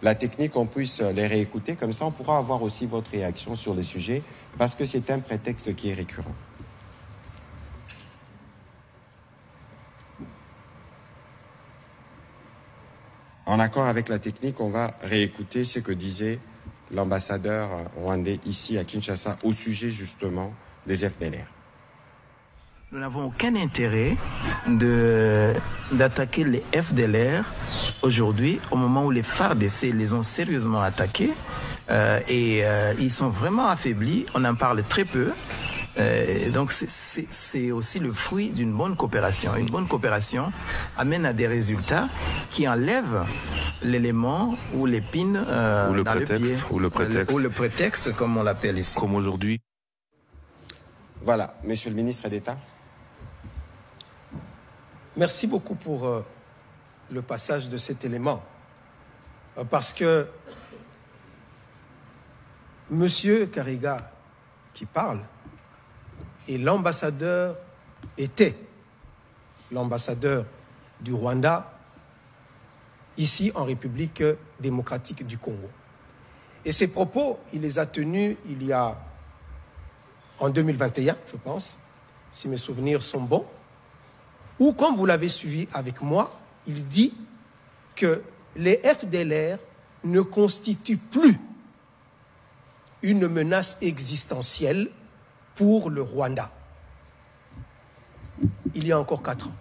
la technique, on puisse les réécouter, comme ça on pourra avoir aussi votre réaction sur le sujet, parce que c'est un prétexte qui est récurrent. En accord avec la technique, on va réécouter ce que disait l'ambassadeur rwandais ici à Kinshasa au sujet justement des FDLR. Nous n'avons aucun intérêt d'attaquer les FDLR aujourd'hui, au moment où les FARDC les ont sérieusement attaqués et ils sont vraiment affaiblis. On en parle très peu. Donc c'est aussi le fruit d'une bonne coopération. Une bonne coopération amène à des résultats qui enlèvent l'élément ou l'épine dans le pied. Ou le prétexte, comme on l'appelle ici. Comme aujourd'hui. Voilà, Monsieur le ministre d'État. Merci beaucoup pour le passage de cet élément. Parce que Monsieur Kariga qui parle et était l'ambassadeur du Rwanda ici en République démocratique du Congo. Et ces propos, il les a tenus en 2021, je pense, si mes souvenirs sont bons, où, comme vous l'avez suivi avec moi, il dit que les FDLR ne constituent plus une menace existentielle pour le Rwanda. Il y a encore 4 ans.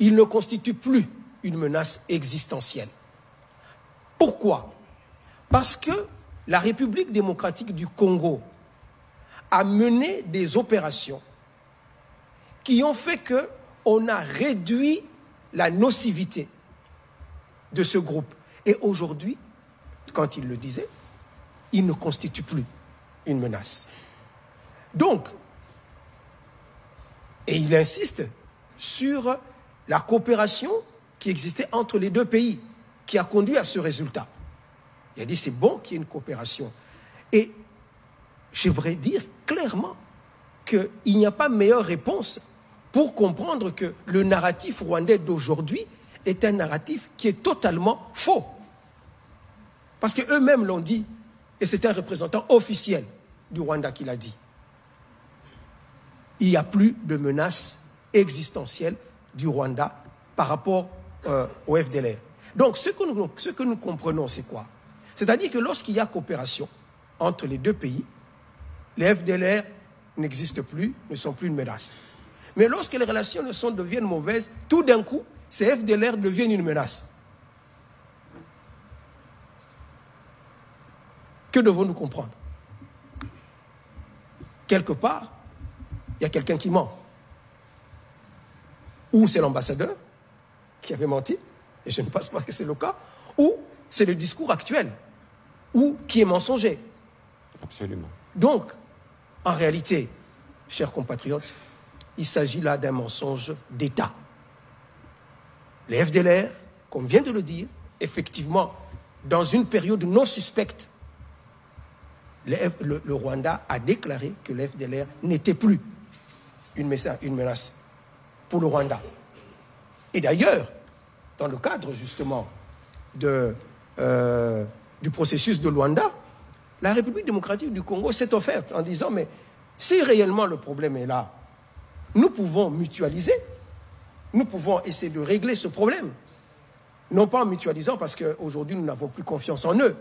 il ne constitue plus une menace existentielle. Pourquoi? Parce que la République démocratique du Congo a mené des opérations qui ont fait qu'on a réduit la nocivité de ce groupe. Et aujourd'hui, quand il le disait, il ne constitue plus une menace. Donc, et il insiste sur la coopération qui existait entre les deux pays, qui a conduit à ce résultat. Il a dit c'est bon qu'il y ait une coopération. Et j'aimerais dire clairement qu'il n'y a pas meilleure réponse pour comprendre que le narratif rwandais d'aujourd'hui est un narratif qui est totalement faux. Parce qu'eux-mêmes l'ont dit, et c'est un représentant officiel du Rwanda qui l'a dit. Il n'y a plus de menace existentielle du Rwanda par rapport au FDLR. Donc, ce que nous comprenons, c'est quoi? C'est-à-dire que lorsqu'il y a coopération entre les deux pays, les FDLR n'existent plus, ne sont plus une menace. Mais lorsque les relations deviennent mauvaises, tout d'un coup, ces FDLR deviennent une menace. Que devons-nous comprendre? Quelque part, il y a quelqu'un qui ment. Ou c'est l'ambassadeur qui avait menti, et je ne pense pas que c'est le cas, ou c'est le discours actuel, ou qui est mensonger. Absolument. Donc, en réalité, chers compatriotes, il s'agit là d'un mensonge d'État. Les FDLR, comme vient de le dire, effectivement, dans une période non suspecte, le Rwanda a déclaré que les FDLR n'était plus une menace pour le Rwanda. Et d'ailleurs, dans le cadre justement du processus de Luanda, la République démocratique du Congo s'est offerte en disant mais si réellement le problème est là, nous pouvons mutualiser, nous pouvons essayer de régler ce problème. Non pas en mutualisant parce qu'aujourd'hui nous n'avons plus confiance en eux,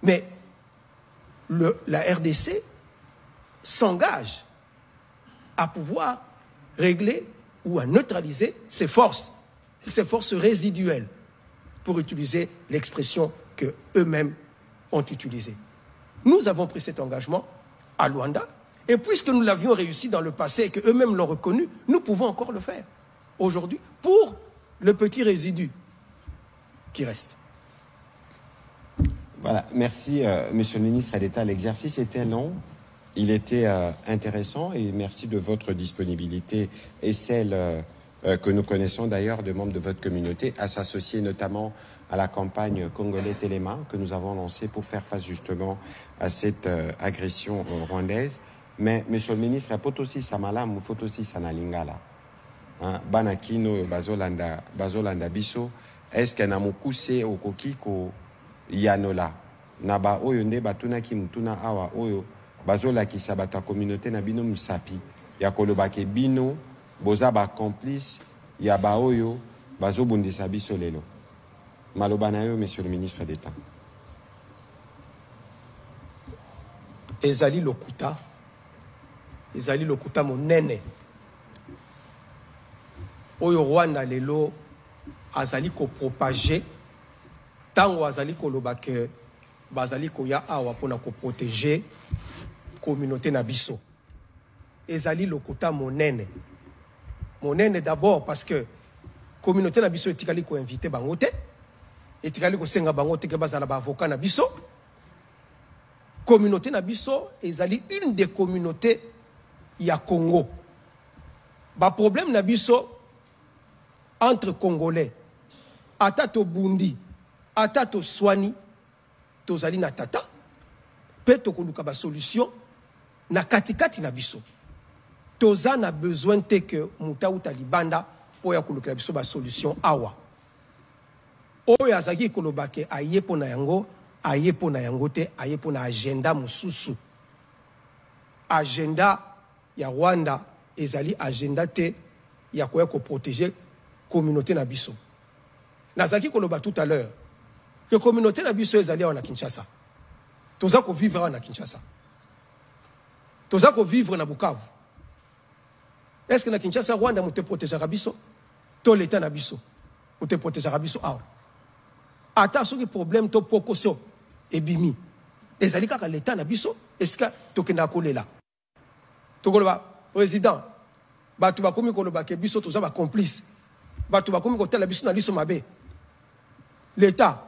mais la RDC s'engage à pouvoir régler ou à neutraliser ces forces résiduelles, pour utiliser l'expression qu'eux-mêmes ont utilisée. Nous avons pris cet engagement à Luanda, et puisque nous l'avions réussi dans le passé et qu'eux-mêmes l'ont reconnu, nous pouvons encore le faire aujourd'hui pour le petit résidu qui reste. Voilà, merci Monsieur le ministre d'État. L'exercice était long, il était intéressant et merci de votre disponibilité et celle que nous connaissons d'ailleurs de membres de votre communauté à s'associer notamment à la campagne Congolais Téléma que nous avons lancée pour faire face justement à cette agression rwandaise. Mais Monsieur le ministre, il faut aussi Samala, il faut aussi Sanalingala. Banakino, Bazolanda Biso, est-ce qu'il y a un mokuse au kokiko yanola? Naba oyo nde batuna ki mutuna awa oyo bazola ki sabata communauté na bino musapi ya koloba ke bino boza ba complice ya ba oyo bazobundisa biso lelo. Maloba na yo Monsieur le ministre d'État. Ezali lokuta monene oyo Rwanda lelo azali ko propager tango azali koloba ke bazali koya awa pona ko protéger communauté na biso. Ezali lokuta monene d'abord parce que communauté na biso etikali ko inviter bango te, etikali ko senga bango te ke bazala ba avocat na biso. Communauté na biso ezali une des communautés ya Congo. Ba problème na biso entre Congolais, atato bundi, atato swani, tozali na tata, pe tokoluka ba solution na katikati na biso. Toza na besoin te que muta uta libanda po ya koluka biso ba solution awa. Oyo azaki kolobake ayepo na yango, ayepo na yango te, ayepo na agenda mususu. Agenda ya Rwanda ezali agenda te ya koya ko protéger communauté na biso. Nazaki koloba tout à l'heure que communauté na biso ezali na Kinshasa. Toza ko vivre na Kinshasa. Toza ko vivre na Bukavu. Est-ce que na Kinshasa Rwanda mute protéger biso? to l'état na biso ou te protéger biso awa ata soki problème to pokoso ebimi ezali kaka l'état na biso eska tokenda kolela tokoloba président batu bakomi koloba ke biso toza ba complice batu bakomi kotela biso na liso mabe l'état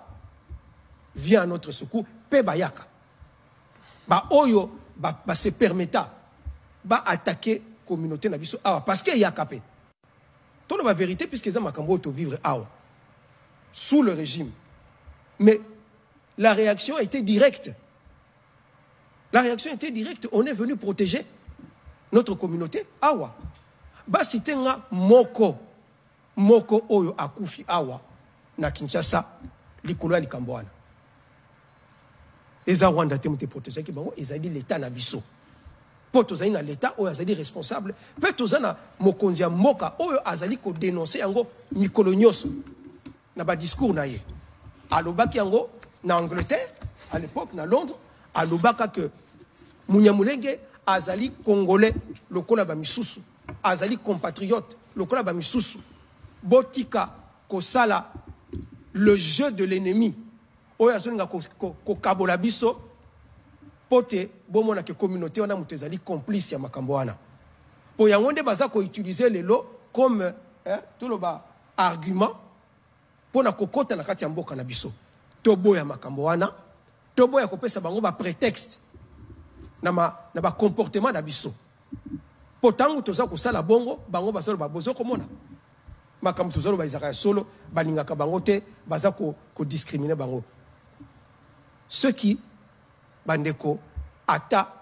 vient à notre secours pe bayaka ba oyo ba se permetta ba attaquer communauté na biso awa parce que yaka pe tout la vérité puisque ça makambo to vivre awa sous le régime mais la réaction a été directe. La réaction était directe. On est venu protéger notre communauté. Awa. Basi tenga moko oyo akufi awa na Kinshasa likolo ya likamboana. Eza Rwanda te mute protéger ki bango ezali l'état na biso. Po tozali na l'état oyo azali responsable, pe tozali na mokonzi ya mboka oyo azali ko dénoncer yango mikolo nyonso na ba discours na ye. Alobaki yango na Angleterre à l'époque na Londres alobaka que Munyamulenge azali congolais lokola ba misusu azali compatriote lokola ba misusu botika kosala le jeu de l'ennemi oyo azolinga ko kabola biso pote bomona ke communauté wana mutu ezali complice ya makambo wana po yango nde baza ko utiliser lelo comme tout le ba argument pona kokota na kati ya mboka na biso toboya makambo wana toboya kopesa bango ba prétexte na ba comportement na biso potangu toza kosala bongo bango basolo babozo komona makambo tozalo ba izaka solo balingaka bango te baza ko discriminer bango ceux qui bandeko ata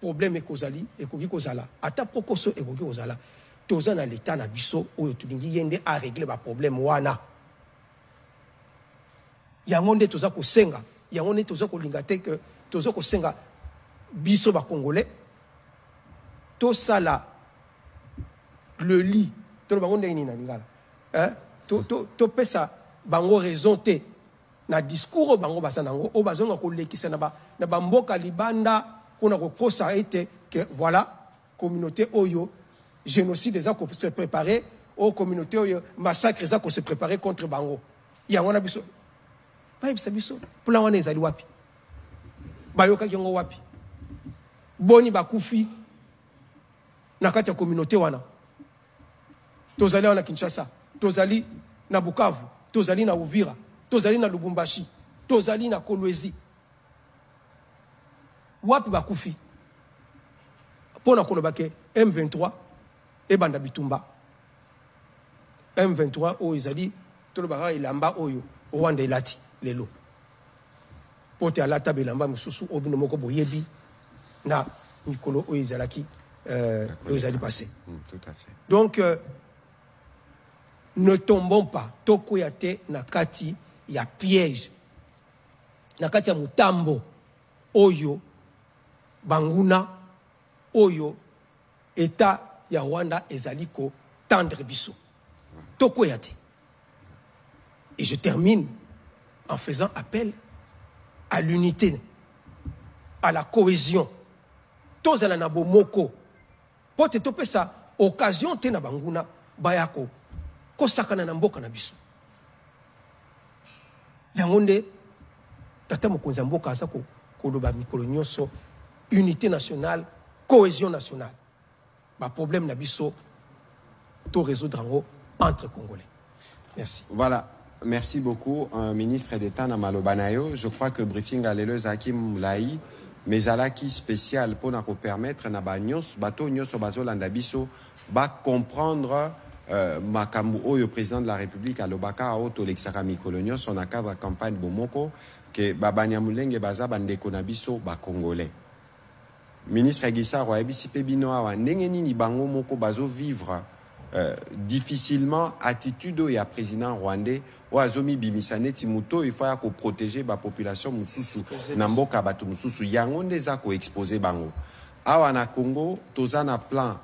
problème ekozali ekoki kozala ata pokoso ekoki kozala toza na l'état na biso oyo tulingi yende a régler ba problème wana yango nde toza kosenga yango nde toza kolinga te que toza kosenga biso ba congolais to sala le lit to bango nde ni na lingala to pesa bango raison te na discours bango basanango o bazonga ko lekisa na ba mboka libanda kuna ko kosa ete que voilà communauté oyo génocide za ko se préparer o communauté oyo massacre za ko se préparer contre bango yango na biso ba biso plan wana ezali wapi bayoka kiongo wapi boni bakufi na kati ya communauté wana tozali wana Kinshasa tozali na Bukavu tozali na Uvira tozali na Lubumbashi tozali na Kolwezi wapi bakufi pona koloba ke M23 ebanda bitumba M23 o ezali toloba ilamba oyo Rwanda elati lelo pote alata belamba mususu obino moko boyebi na mikolo oyo ezalaki ezali passé tout à fait donc ne tombons pas tokoyate na kati ya piège na kati ya mutambo oyo banguna oyo état ya Rwanda ezali ko tendre biso tokoyate. Et je termine en faisant appel à l'unité, à la cohésion. Tous à la bomoko. Pour te toper ça, occasion te na banguna bayako. Ko sakana na mboka na biso. Yangonde tata mokonzi mboka asako koloba mikolo nyonso unité nationale, cohésion nationale. Ba problème na biso to résoudre entre Congolais. Merci. Voilà. Merci beaucoup, ministre d'État Namalobanayo. Je crois que briefing à l'éleuse Hakim Laï, mais à l'acquis spécial pour nous permettre na bagnos bateau nyos bazo landabiso ba comprendre makambu oyo président de la République à Lobaka auto l'exarami coloniaux son cadre campagne bomoko que babanyamulenge baza bandeko na biso ba congolais. Ministre Aguissa Royabisi Pebino awa ndenge nini bango moko bazo vivre difficilement attitude ya président rwandais o azomi bimisane timuto il faut ya ko protéger ba population mususu na mboka bato mususu yango ndeza ko exposer bango awa na Congo tozana plan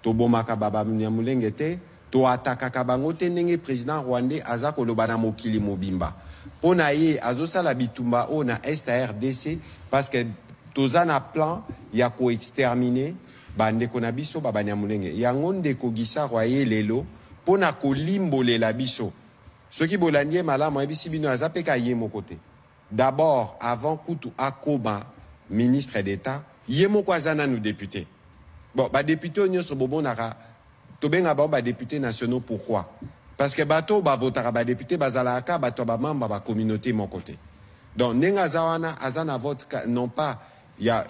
to bomaka baba nyamulenge te to atakaka bango te ndenge président rwandais aza ko lobana mokili mobimba pona ye azosala bitumba o na est RDC parce que tozana plan ya ko exterminer bande konabiso babanyamulenge yango ndeko gisa roye lelo pona kolimbole la biso. Ce qui bolanie malama ebisi bino azapeka yemo côté. D'abord, avant Koutou Akoba, ministre d'État, yemo kwazana nous députés. Bon, bah député on sur bobo nara, tobenga ba députés nationaux pourquoi? Parce que bato ba votera ba député bazalaka bato ba membre ba communauté mon côté. Donc nenga zawana azana vote non pas ya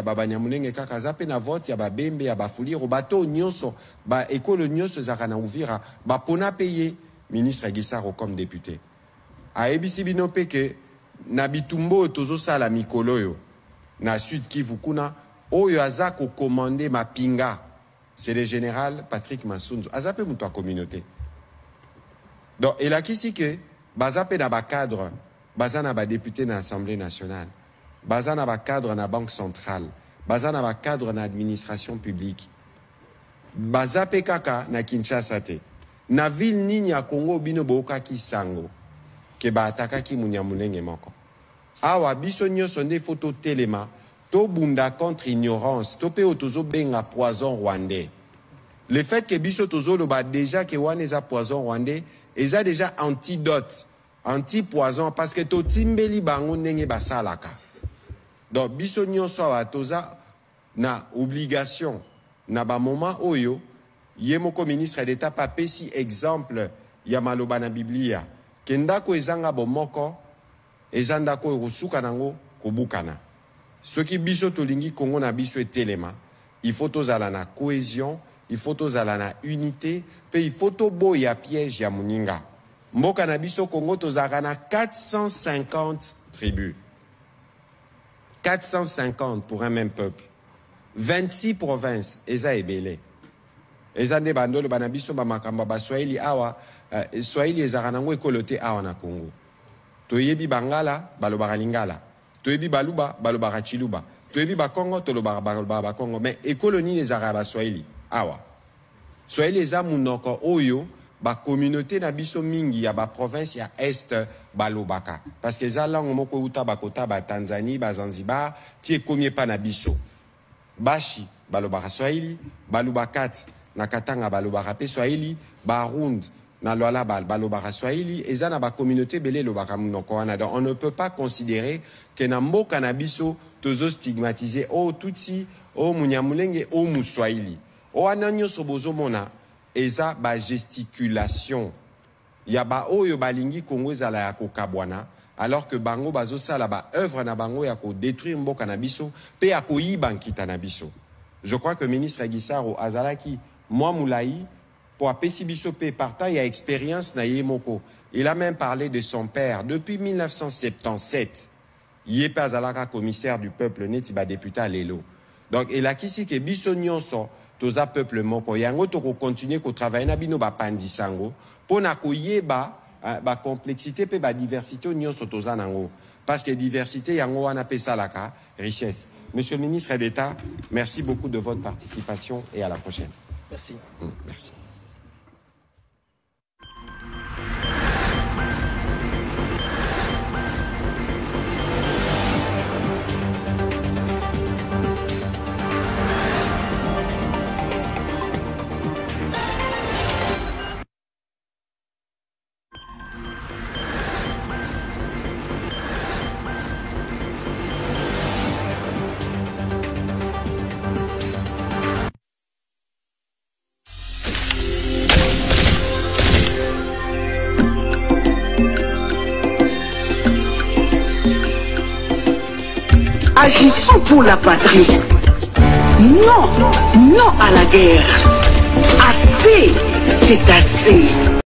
babanyamunenge kaka zape na vote ya ba bembe ya ba fuliro bato nyonso ba école nyonso zakana ouvira ba pona payer ministre Gisaro comme député. A ebisi bino peke na bitumbo tozo sala mikolo yo na Sud Kivu kuna oyo azako commandé ma pinga c'est le général Patrick Massunzu azape muto communauté. Donc et là kisi que bazape na ba cadre bazana ba député na Assemblée nationale bazana ba cadre na banque centrale bazana ba cadre na administration publique bazape kaka na Kinshasa te na ville nini ya Congo bino boka ki sango ke ba ataka ki munyamunenge moko awa biso nyonso nde photo telema to bunda contre ignorance to pe otozo benga poison rwandais. Le fait que biso tozo lo ba déjà que wane za poison rwandais eza déjà antidote anti-poison parce que to timbeli bango ndenge basalaka. Donc biso nyonso awa toza na obligation na ba moment oyo yemoko ministre d'État pa pesi exemple ya maloba na Biblia kendako ezanga bomoko ezandako erosuka nango kobukana. Ce qui biso tolingi Congo na biso etelema, il faut tozala na cohésion, il faut tozala na unité, pe il faut to boya piège ya muninga. Mboka na biso Congo tozala na 450 tribus. 450 pour un même peuple. 26 provinces, eza ebele. Eza nde bandolo banabiso ba makamba ba Swahili awa, Swahili ezara nango ekolote awa na Congo. Toyebi bangala, balobara lingala. Toyebi baluba, balobara chiluba. Toyebi bakongo, tolobara balobara Congo. Mais écolonie les arabes Swahili. Awa. Swahili eza munoko oyo, ba communauté na biso mingi ya ba province ya est balobaka. Parce que eza langue moko uta bakota ba Tanzanie, ba Zanzibar, tie komie pa na biso. Bashi, balobara Swahili, balubakat, na Katanga balobara pe Swahili, Barund, na Luala balobara Swahili, eza na ba communauté belé lobaka munoko wana. Donc on ne peut pas considérer que na mboka na biso tozo stigmatiser oh tutsi, oh munyamulenge, oh muswahili. Oh ananyo sobozo mona, eza ba gesticulation. Ya ba oyo balingi Congo ezala ya kokabwana, alors que bango bazo sala ba œuvre na bango ya ko détruire mboka na biso, pe ya ko yiba nkita na biso. Je crois que ministre Gisaro azalaki moi moulaï pour apesi biso pe partant il y a expérience na yemoko. Il a même parlé de son père depuis 1977. Il est pas azalaka commissaire du peuple neti ba député à Lelo. Donc il a kisi ke biso nyonso toza peuple moko yango to ko continuer ko travailler na bino ba pandisango pona ko yeba ba complexité pe ba diversité nyonso toza nango parce que diversité yango wana pe salaka richesse. Monsieur le ministre d'État, merci beaucoup de votre participation et à la prochaine. Merci. Merci. Agissons pour la patrie. Non, non à la guerre. Assez, c'est assez.